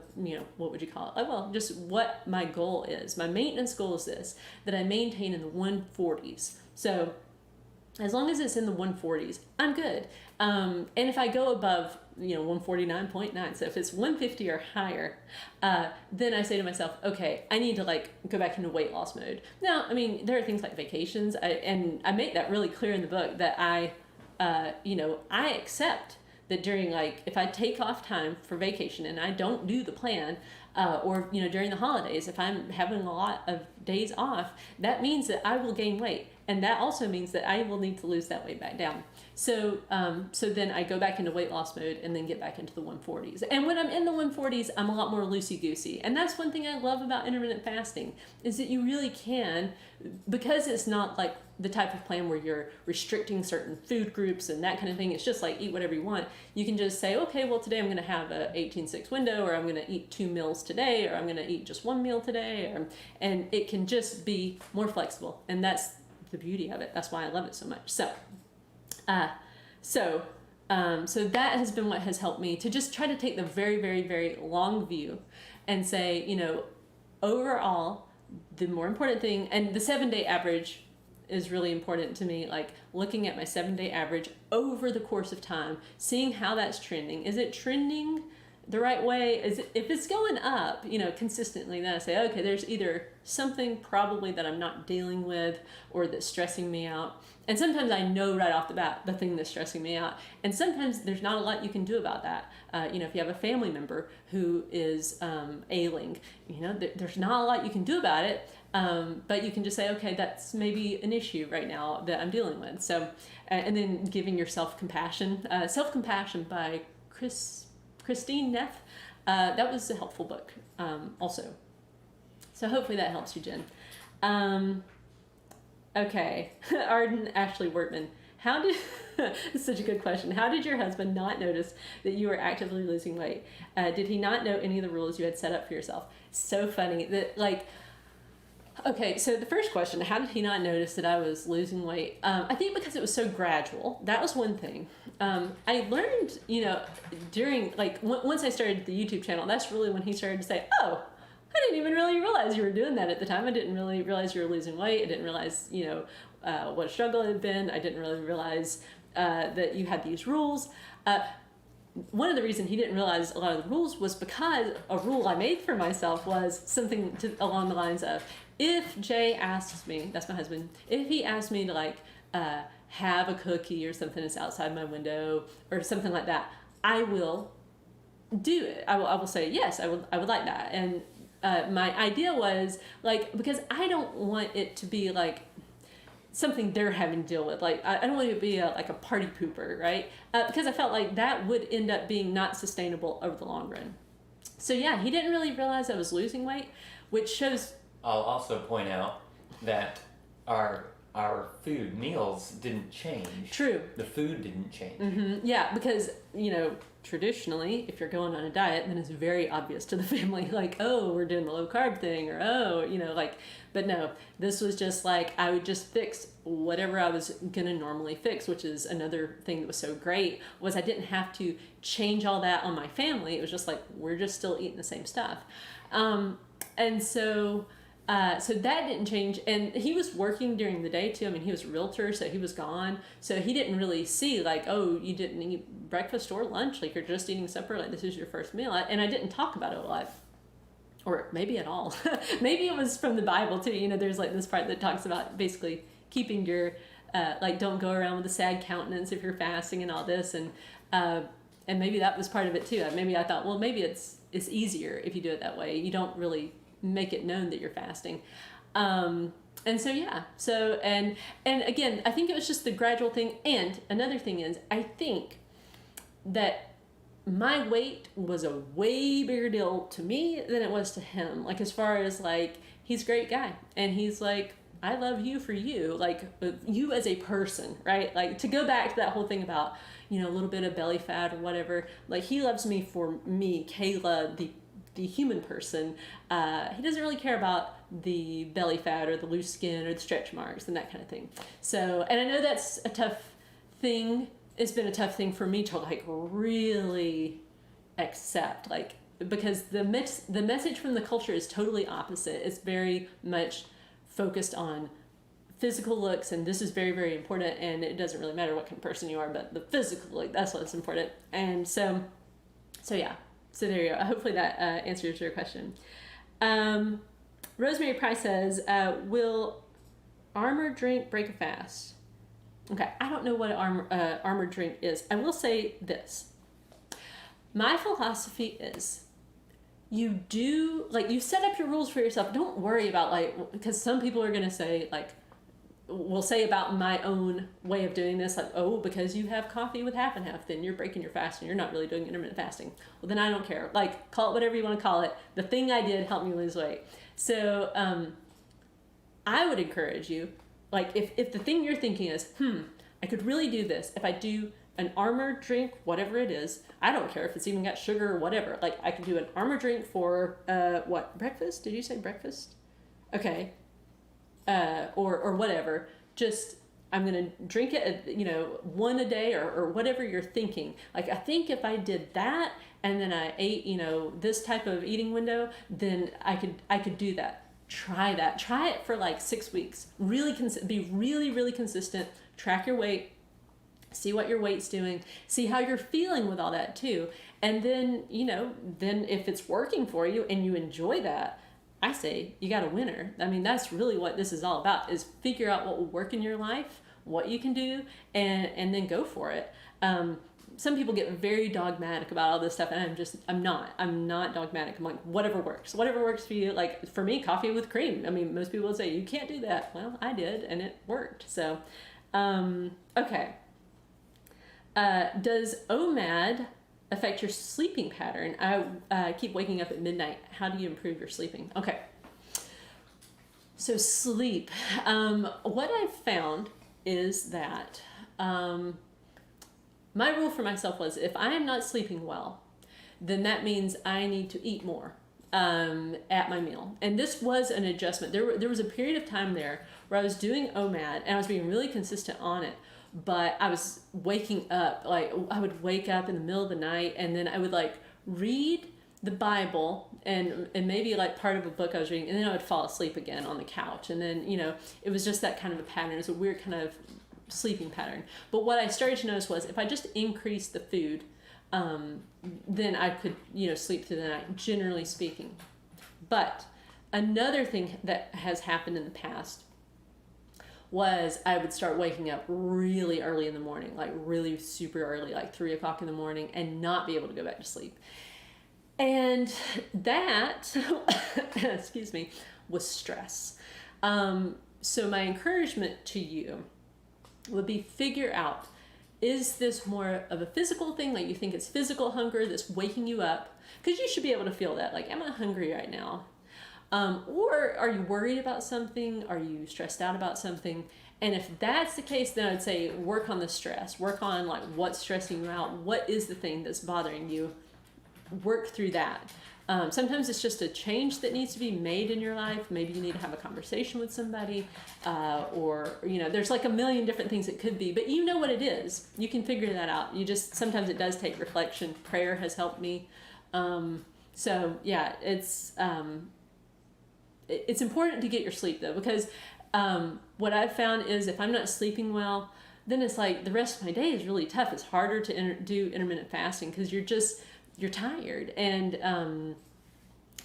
what would you call it? Well, just what my goal is. My maintenance goal is this, that I maintain in the 140s. So as long as it's in the 140s, I'm good. And if I go above, 149.9, so if it's 150 or higher, then I say to myself, okay, I need to go back into weight loss mode. Now, I mean, there are things like vacations, and I make that really clear in the book that I accept that during if I take off time for vacation and I don't do the plan, or during the holidays, if I'm having a lot of days off, that means that I will gain weight, and that also means that I will need to lose that weight back down. So then I go back into weight loss mode and then get back into the 140s. And when I'm in the 140s, I'm a lot more loosey-goosey. And that's one thing I love about intermittent fasting, is that you really can, because it's not like the type of plan where you're restricting certain food groups and that kind of thing. It's just like eat whatever you want. You can just say, okay, well, today I'm going to have a 18-6 window, or I'm going to eat 2 meals today, or I'm going to eat just 1 meal today. And it can just be more flexible. And that's the beauty of it. That's why I love it so much. So that has been what has helped me to just try to take the very, very, very long view and say, overall, the more important thing, and the 7-day average is really important to me, like looking at my 7-day average over the course of time, seeing how that's trending. Is it trending the right way? If it's going up, consistently, then I say, okay, there's either something probably that I'm not dealing with or that's stressing me out. And sometimes I know right off the bat the thing that's stressing me out. And sometimes there's not a lot you can do about that. If you have a family member who is ailing, there's not a lot you can do about it. But you can just say, okay, that's maybe an issue right now that I'm dealing with. So, and then giving yourself compassion. Self-Compassion by Christine Neff. That was a helpful book also. So hopefully that helps you, Jen. Okay, Arden Ashley Wortman. It's such a good question. How did your husband not notice that you were actively losing weight? Did he not know any of the rules you had set up for yourself? So funny that okay, so the first question, how did he not notice that I was losing weight? I think because it was so gradual. That was one thing. I learned, during, once I started the YouTube channel, that's really when he started to say, oh, I didn't even really realize you were doing that at the time. I didn't really realize you were losing weight. I didn't realize, what a struggle it had been. I didn't really realize that you had these rules. One of the reasons he didn't realize a lot of the rules was because a rule I made for myself was something along the lines of, if Jay asks me, that's my husband, if he asks me to have a cookie or something that's outside my window or something like that, I will do it. I will say, yes, I would like that. And my idea was because I don't want it to be something they're having to deal with. I don't want it to be a party pooper, right? Because I felt like that would end up being not sustainable over the long run. So yeah, he didn't really realize I was losing weight, which shows. I'll also point out that our meals didn't change. True. The food didn't change. Mm-hmm. Yeah, because, traditionally, if you're going on a diet, then it's very obvious to the family, like, oh, we're doing the low carb thing, or oh, but no, this was just like, I would just fix whatever I was gonna normally fix, which is another thing that was so great, was I didn't have to change all that on my family. It was just like, we're just still eating the same stuff. And so that didn't change. And he was working during the day too. I mean, he was a realtor, so he was gone. So he didn't really see like, oh, you didn't eat breakfast or lunch. Like, you're just eating supper. Like, this is your first meal. And I didn't talk about it a lot. Or maybe at all. Maybe it was from the Bible too. There's like this part that talks about basically keeping your, don't go around with a sad countenance if you're fasting and all this. And maybe that was part of it too. Maybe I thought, well, maybe it's easier if you do it that way. You don't really make it known that you're fasting. And again, I think it was just the gradual thing. And another thing is, I think that my weight was a way bigger deal to me than it was to him. Like, as far as like, he's a great guy, and he's like, I love you for you, like you as a person, right? Like, to go back to that whole thing about, a little bit of belly fat or whatever, like, he loves me for me, Kayla, the human person. He doesn't really care about the belly fat or the loose skin or the stretch marks and that kind of thing. So, and I know that's a tough thing. It's been a tough thing for me to like really accept, like, because the message from the culture is totally opposite. It's very much focused on physical looks, and this is very, very important, and it doesn't really matter what kind of person you are, but the physical, like, that's what's important. And so yeah. So there you go. Hopefully that answers your question. Rosemary Price says, will armored drink break a fast? Okay, I don't know what armored drink is. I will say this. My philosophy is, you set up your rules for yourself. Don't worry about, because some people are going to say, will say about my own way of doing this, like, oh, because you have coffee with half and half, then you're breaking your fast and you're not really doing intermittent fasting. Well, then I don't care. Like, call it whatever you want to call it. The thing I did helped me lose weight. So I would encourage you, like, if the thing you're thinking is, I could really do this if I do an armored drink, whatever it is. I don't care if it's even got sugar or whatever. Like, I could do an armored drink for, breakfast? Did you say breakfast? Okay. Or whatever. Just, I'm going to drink it, one a day or whatever you're thinking. Like, I think if I did that and then I ate, this type of eating window, then I could do that. Try that. Try it for like 6 weeks. Really be really, really consistent. Track your weight. See what your weight's doing. See how you're feeling with all that too. And then, then if it's working for you and you enjoy that, I say you got a winner. I mean, that's really what this is all about, is figure out what will work in your life, what you can do, and then go for it. Some people get very dogmatic about all this stuff, and I'm not dogmatic. I'm like, whatever works for you. Like, for me, coffee with cream. I mean, most people would say, you can't do that. Well, I did, and it worked. So, okay. Does OMAD affect your sleeping pattern? I keep waking up at midnight. How do you improve your sleeping? Okay. So sleep. What I've found is that my rule for myself was, if I am not sleeping well, then that means I need to eat more at my meal. And this was an adjustment. There was a period of time there where I was doing OMAD and I was being really consistent on it. But I was waking up, like, I would wake up in the middle of the night, and then I would like read the Bible and maybe like part of a book I was reading, and then I would fall asleep again on the couch. And then, it was just that kind of a pattern. It was a weird kind of sleeping pattern. But what I started to notice was, if I just increased the food, then I could, sleep through the night, generally speaking. But another thing that has happened in the past was I would start waking up really early in the morning, like really super early, like 3 o'clock in the morning, and not be able to go back to sleep. And that, excuse me, was stress. So my encouragement to you would be, figure out, is this more of a physical thing? Like, you think it's physical hunger that's waking you up? Because you should be able to feel that. Like, am I hungry right now? Or are you worried about something? Are you stressed out about something? And if that's the case, then I'd say work on the stress. Work on like what's stressing you out. What is the thing that's bothering you? Work through that. Sometimes it's just a change that needs to be made in your life. Maybe you need to have a conversation with somebody, or there's like a million different things it could be. But you know what it is. You can figure that out. Sometimes it does take reflection. Prayer has helped me. So yeah, it's important to get your sleep though, because what I've found is if I'm not sleeping well, then it's like the rest of my day is really tough. It's harder to do intermittent fasting because you're tired and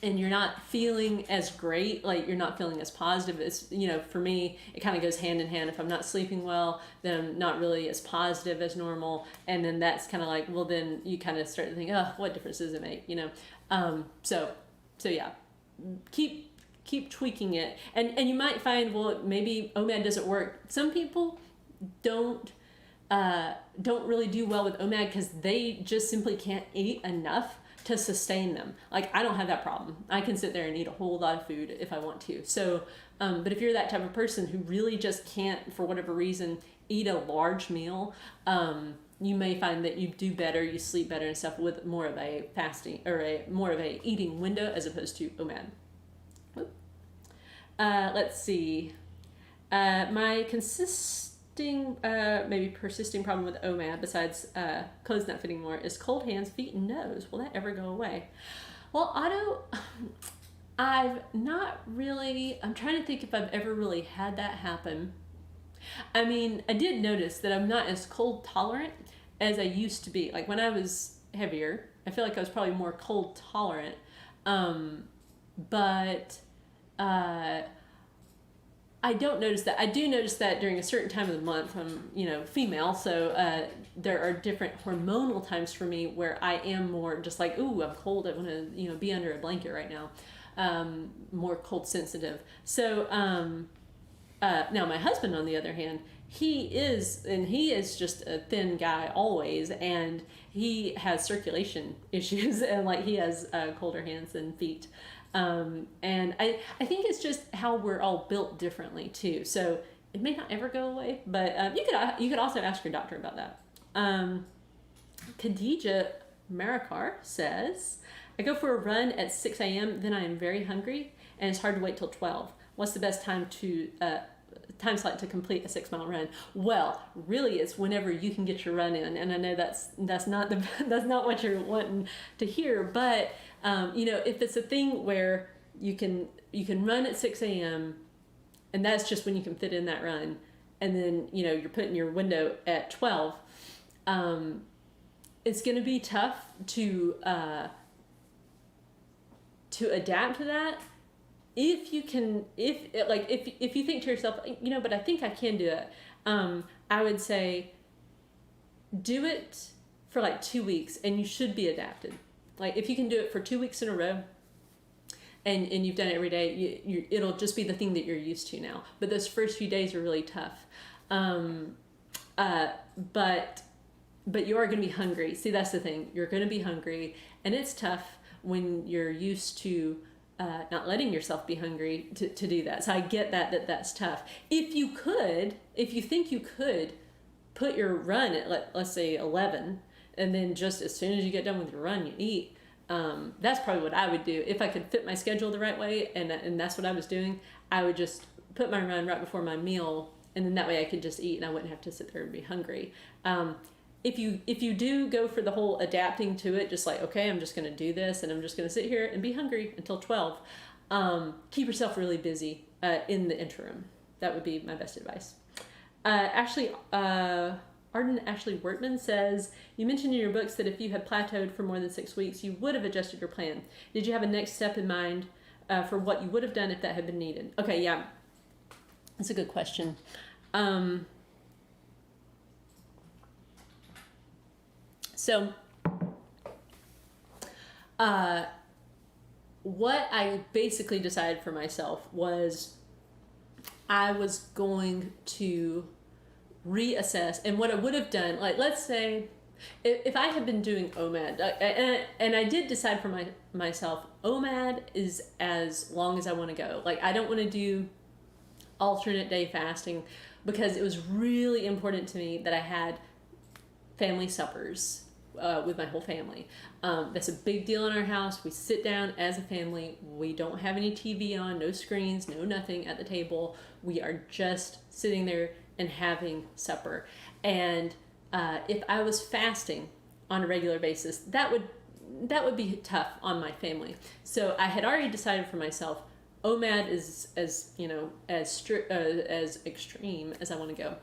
you're not feeling as great. Like you're not feeling as positive as, for me, it kind of goes hand in hand. If I'm not sleeping well, then I'm not really as positive as normal. And then that's kind of like, well, then you kind of start to think, oh, what difference does it make? So yeah, keep tweaking it. And you might find, well, maybe OMAD doesn't work. Some people don't really do well with OMAD because they just simply can't eat enough to sustain them. Like I don't have that problem. I can sit there and eat a whole lot of food if I want to. So, but if you're that type of person who really just can't, for whatever reason, eat a large meal, you may find that you do better, you sleep better and stuff with more of a fasting or more of a eating window as opposed to OMAD. Let's see. My maybe persisting problem with OMAD, besides clothes not fitting more, is cold hands, feet, and nose. Will that ever go away? Well, I'm trying to think if I've ever really had that happen. I mean, I did notice that I'm not as cold tolerant as I used to be. Like when I was heavier, I feel like I was probably more cold tolerant. But I don't notice that. I do notice that during a certain time of the month. I'm, female, so there are different hormonal times for me where I am more just like, ooh, I'm cold. I want to, be under a blanket right now. More cold sensitive. So now my husband, on the other hand, he is just a thin guy always, and he has circulation issues, and like he has colder hands and feet. And I think it's just how we're all built differently too. So it may not ever go away, but you could also ask your doctor about that. Khadija Marakar says, I go for a run at 6 a.m. Then I am very hungry and it's hard to wait till 12. What's the best time slot to complete a 6-mile run? Well, really it's whenever you can get your run in. And I know that's not that's not what you're wanting to hear, but if it's a thing where you can run at 6 a.m. and that's just when you can fit in that run, and then you're putting your window at 12, it's going to be tough to adapt to that. If you think to yourself, but I think I can do it, I would say do it for like 2 weeks and you should be adapted. Like if you can do it for 2 weeks in a row and you've done it every day, it'll just be the thing that you're used to now. But those first few days are really tough. But you are going to be hungry. See, that's the thing. You're going to be hungry, and it's tough when you're used to not letting yourself be hungry to do that. So I get that's tough. If you think you could put your run at let's say 11, and then just as soon as you get done with your run, you eat. That's probably what I would do if I could fit my schedule the right way, and that's what I was doing. I would just put my run right before my meal, and then that way I could just eat and I wouldn't have to sit there and be hungry. If you do go for the whole adapting to it, just like, okay, I'm just going to do this and I'm just going to sit here and be hungry until 12, keep yourself really busy in the interim. That would be my best advice. Arden Ashley Wortman says, you mentioned in your books that if you had plateaued for more than 6 weeks, you would have adjusted your plan. Did you have a next step in mind for what you would have done if that had been needed? Okay, yeah, that's a good question. So what I basically decided for myself was I was going to reassess, and what I would have done, like let's say if I had been doing OMAD, and I did decide for myself, OMAD is as long as I want to go. Like, I don't want to do alternate day fasting because it was really important to me that I had family suppers with my whole family. That's a big deal in our house. We sit down as a family. We don't have any TV on, no screens, no nothing at the table. We are just sitting there and having supper. And if I was fasting on a regular basis, that would be tough on my family. So I had already decided for myself, OMAD is as extreme as I want to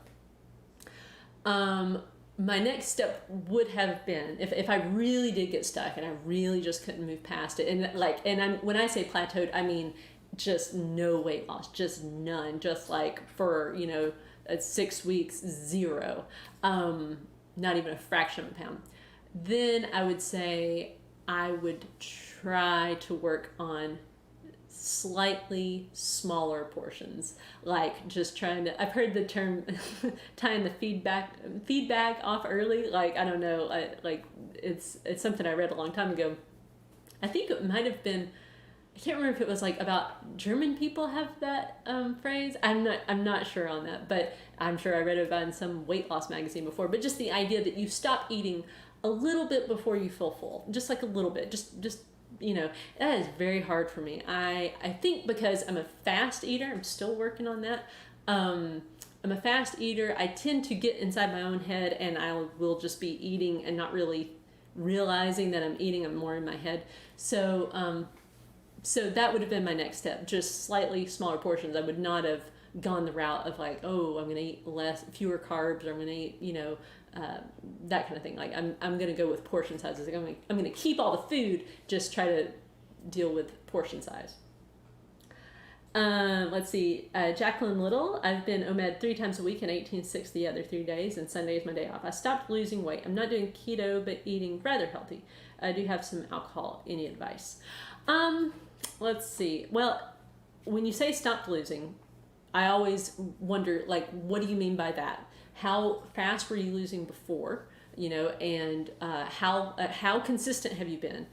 go. My next step would have been if I really did get stuck and I really just couldn't move past it, and when I say plateaued, I mean just no weight loss, just none, just like for 6 weeks, 0, not even a fraction of a pound. Then I would say I would try to work on slightly smaller portions, like just trying to, I've heard the term tying the feedback off early. Like, I don't know, like it's something I read a long time ago. I think it might have been, I can't remember if it was like about German people have that phrase. I'm not sure on that, but I'm sure I read it about in some weight loss magazine before. But just the idea that you stop eating a little bit before you feel full, just like a little bit, just that is very hard for me. I think because I'm a fast eater, I'm still working on that. I'm a fast eater. I tend to get inside my own head, and I will just be eating and not really realizing that I'm eating. I'm more in my head. So that would have been my next step, just slightly smaller portions. I would not have gone the route of like, oh, I'm going to eat fewer carbs, or I'm going to eat, that kind of thing. Like, I'm going to go with portion sizes. Like, I'm going to keep all the food, just try to deal with portion size. Let's see, Jacqueline Little, I've been OMAD 3 times a week and 18/6 the other 3 days, and Sunday is my day off. I stopped losing weight. I'm not doing keto, but eating rather healthy. I do have some alcohol. Any advice? Let's see. Well, when you say stopped losing, I always wonder, like, what do you mean by that? How fast were you losing before? And how consistent have you been?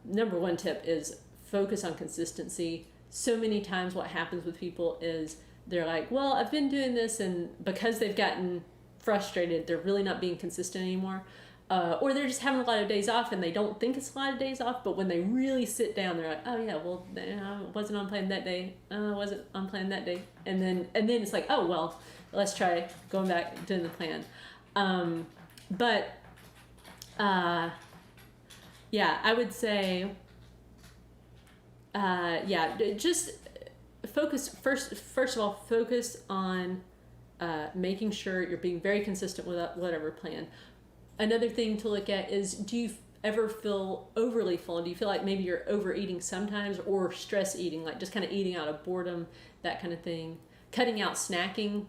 Number one tip is focus on consistency. So many times what happens with people is they're like, well, I've been doing this, and because they've gotten frustrated, they're really not being consistent anymore. Or they're just having a lot of days off and they don't think it's a lot of days off, but when they really sit down, they're like, oh yeah, well, I wasn't on plan that day. I wasn't on plan that day. And then it's like, oh, well, let's try going back doing the plan. Yeah, I would say, just focus first of all, focus on making sure you're being very consistent with whatever plan. Another thing to look at is, do you ever feel overly full? Do you feel like maybe you're overeating sometimes, or stress eating, like just kind of eating out of boredom, that kind of thing? Cutting out snacking,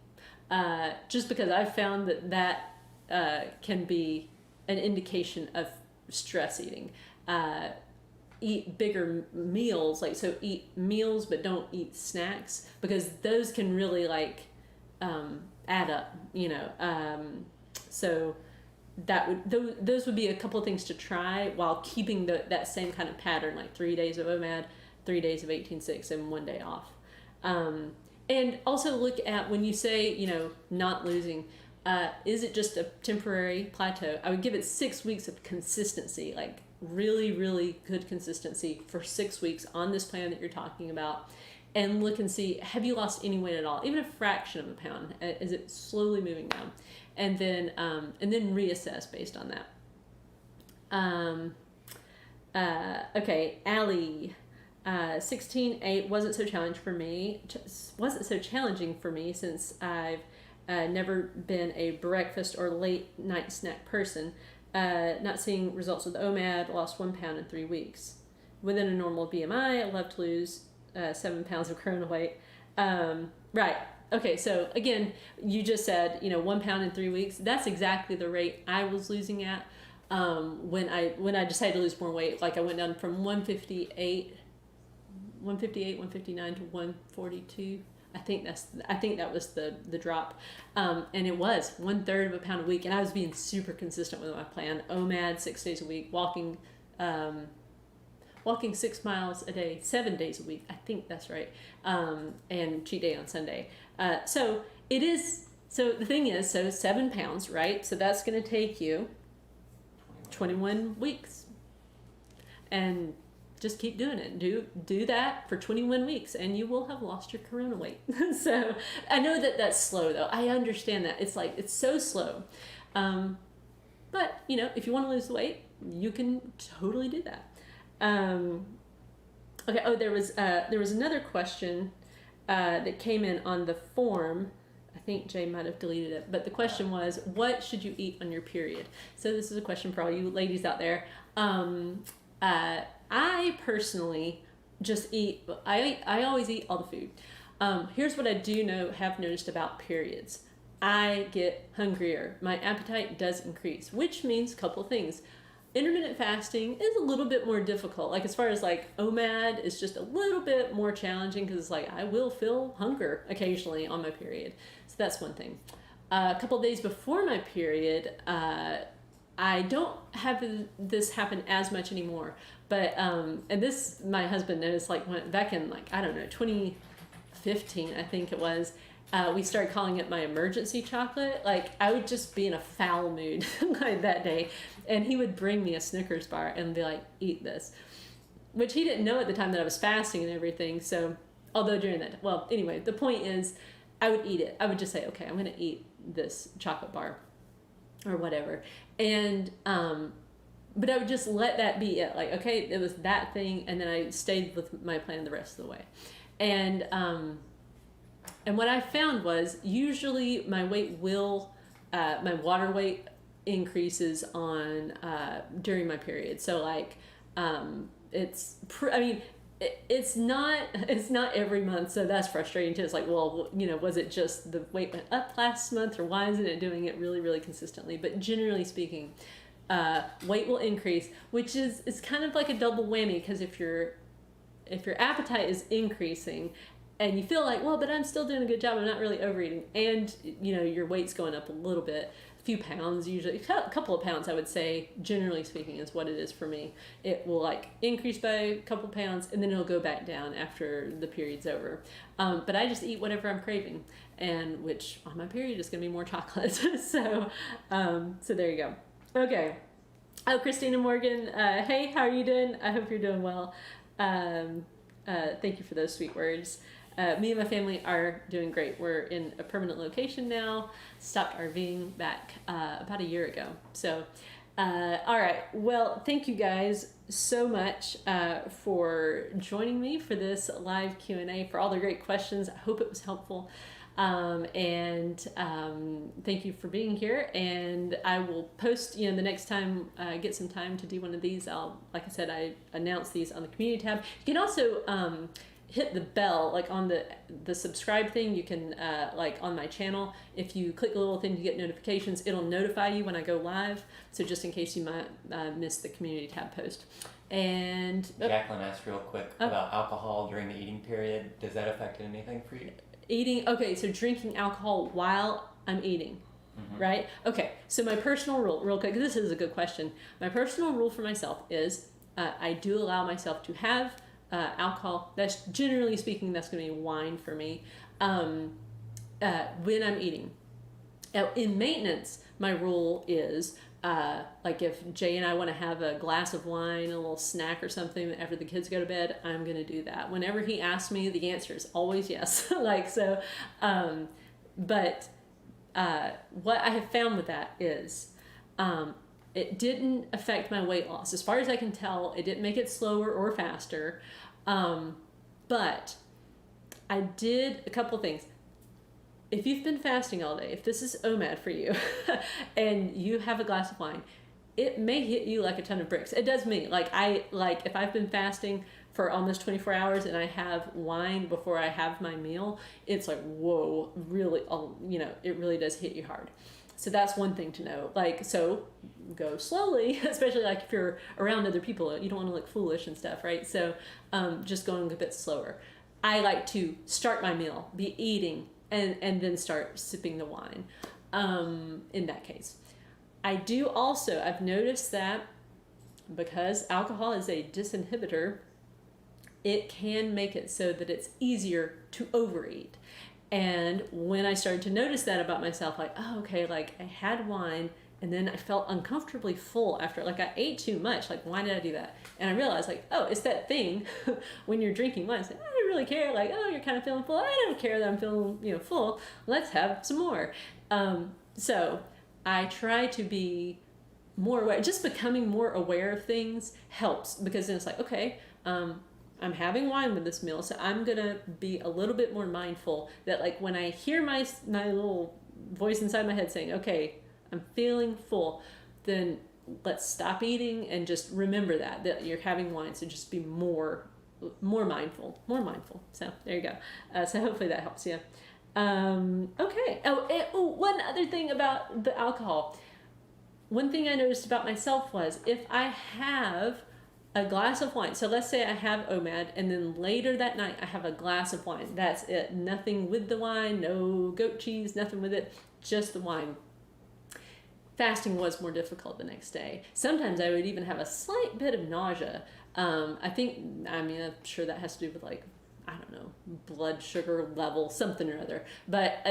just because I've found that can be an indication of stress eating. Eat bigger meals, so eat meals but don't eat snacks, because those can really add up, so those would be a couple of things to try while keeping that same kind of pattern, like 3 days of OMAD, 3 days of 18/6, and 1 day off. And also look at, when you say, not losing, is it just a temporary plateau? I would give it 6 weeks of consistency, like really, really good consistency for 6 weeks on this plan that you're talking about, and look and see, have you lost any weight at all, even a fraction of a pound? Is it slowly moving down? And then reassess based on that. Okay, Allie, 16/8 wasn't so challenging for me since I've never been a breakfast or late night snack person. Not seeing results with OMAD, lost 1 pound in 3 weeks. Within a normal BMI, I love to lose 7 pounds of corona weight. Right. Okay, so again, you just said, 1 pound in 3 weeks. That's exactly the rate I was losing at when I decided to lose more weight. Like, I went down from 159 to 142. I think that was the drop, and it was 1/3 of a pound a week, and I was being super consistent with my plan. OMAD 6 days a week, walking 6 miles a day, 7 days a week. I think that's right, and cheat day on Sunday. So it is. So the thing is, so 7 pounds, right? So that's going to take you 21 weeks, and just keep doing it. Do that for 21 weeks and you will have lost your corona weight. So I know that that's slow though. I understand that. It's like, it's so slow. But you know, if you want to lose the weight, you can totally do that. Okay. Oh, there was another question, that came in on the form. I think Jay might have deleted it, but the question was, what should you eat on your period? So this is a question for all you ladies out there. I personally just eat, I always eat all the food. Here's what I have noticed about periods. I get hungrier. My appetite does increase, which means a couple of things. Intermittent fasting is a little bit more difficult. Like as far as like OMAD is just a little bit more challenging because it's like I will feel hunger occasionally on my period. So that's one thing. A couple of days before my period, I don't have this happen as much anymore, but and this my husband noticed, like back in like, I don't know, 2015 I think it was, we started calling it my emergency chocolate. Like I would just be in a foul mood like that day, and he would bring me a Snickers bar and be like, eat this, which he didn't know at the time that I was fasting and everything. So although during that, well, anyway, the point is I would eat it. I would just say, okay, I'm going to eat this chocolate bar or whatever. And, but I would just let that be it. Like, okay, it was that thing. And then I stayed with my plan the rest of the way. And what I found was usually my weight my water weight increases on, during my period. So like, it's not every month, so that's frustrating too. It's like, well, you know, was it just the weight went up last month, or why isn't it doing it really, really consistently? But generally speaking, weight will increase, which is kind of like a double whammy, because if your appetite is increasing and you feel like, well, but I'm still doing a good job, I'm not really overeating, and you know your weight's going up a little bit, a few pounds, usually a couple of pounds, I would say, generally speaking, is what it is for me. It will like increase by a couple pounds and then it'll go back down after the period's over. But I just eat whatever I'm craving, and which on my period is going to be more chocolate. So there you go. Okay. Oh, Christina Morgan, hey, how are you doing? I hope you're doing well. Thank you for those sweet words. Me and my family are doing great. We're in a permanent location now. Stopped RVing back about a year ago. So, all right. Well, thank you guys so much for joining me for this live Q&A, for all the great questions. I hope it was helpful. And thank you for being here. And I will post, the next time I get some time to do one of these, like I said, I announce these on the community tab. You can also hit the bell, like on the subscribe thing. You can, like on my channel, if you click the little thing to get notifications, it'll notify you when I go live. So just in case you might miss the community tab post. And Jacqueline asked real quick about alcohol during the eating period. Does that affect anything for you? Eating, okay, so drinking alcohol while I'm eating, right? Okay, so my personal rule, real quick, this is a good question. My personal rule for myself is I do allow myself to have alcohol. That's generally speaking, that's going to be wine for me when I'm eating. In maintenance, my rule is like if Jay and I want to have a glass of wine, a little snack or something after the kids go to bed, I'm going to do that. Whenever he asks me, the answer is always yes. Like, so, but what I have found with that is it didn't affect my weight loss. As far as I can tell, it didn't make it slower or faster. But I did a couple things. If you've been fasting all day, if this is OMAD for you, and you have a glass of wine, it may hit you like a ton of bricks. It does me. Like if I've been fasting for almost 24 hours and I have wine before I have my meal, it's like, whoa, really, it really does hit you hard. So that's one thing to know. Like, so go slowly, especially like if you're around other people, you don't want to look foolish and stuff, right? So just going a bit slower. I like to start my meal, be eating, and then start sipping the wine in that case. I do also, I've noticed that because alcohol is a disinhibitor, it can make it so that it's easier to overeat. And when I started to notice that about myself, like, oh, okay, like I had wine and then I felt uncomfortably full after, like I ate too much. Like, why did I do that? And I realized, like, oh, it's that thing when you're drinking wine. It's like, I don't really care. Like, oh, you're kind of feeling full. I don't care that I'm feeling, full. Let's have some more. So I try to be more aware. Just becoming more aware of things helps, because then it's like, okay, I'm having wine with this meal, so I'm gonna be a little bit more mindful that, like, when I hear my little voice inside my head saying, okay, I'm feeling full, then let's stop eating and just remember that you're having wine. So just be more mindful. So there you go. So hopefully that helps you. Okay. One other thing about the alcohol. One thing I noticed about myself was if I have a glass of wine, so let's say I have OMAD, and then later that night I have a glass of wine. That's it. Nothing with the wine, no goat cheese, nothing with it, just the wine. Fasting was more difficult the next day. Sometimes I would even have a slight bit of nausea. I'm sure that has to do with, like, I don't know, blood sugar level, something or other. But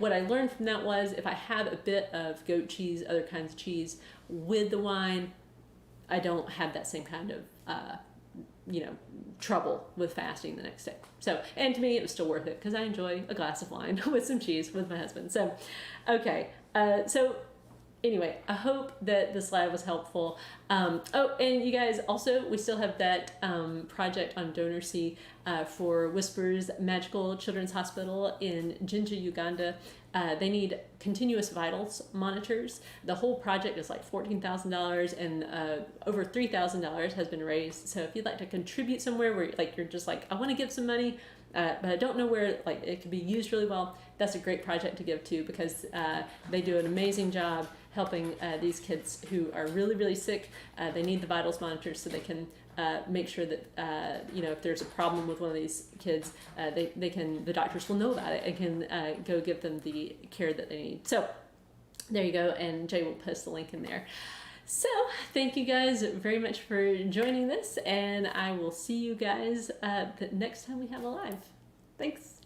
what I learned from that was if I have a bit of goat cheese, other kinds of cheese with the wine, I don't have that same kind of, trouble with fasting the next day. So, and to me, it was still worth it because I enjoy a glass of wine with some cheese with my husband. So, okay. Anyway, I hope that this live was helpful. And you guys, also, we still have that project on DonorSee for Whispers Magical Children's Hospital in Jinja, Uganda. They need continuous vitals monitors. The whole project is like $14,000, and over $3,000 has been raised. So if you'd like to contribute somewhere where you're just like, I want to give some money, but I don't know where it could be used really well, that's a great project to give to, because they do an amazing job helping these kids who are really, really sick. They need the vitals monitors so they can make sure that if there's a problem with one of these kids, the doctors will know about it and can go give them the care that they need. So there you go, and Jay will post the link in there. So thank you guys very much for joining this, and I will see you guys the next time we have a live. Thanks.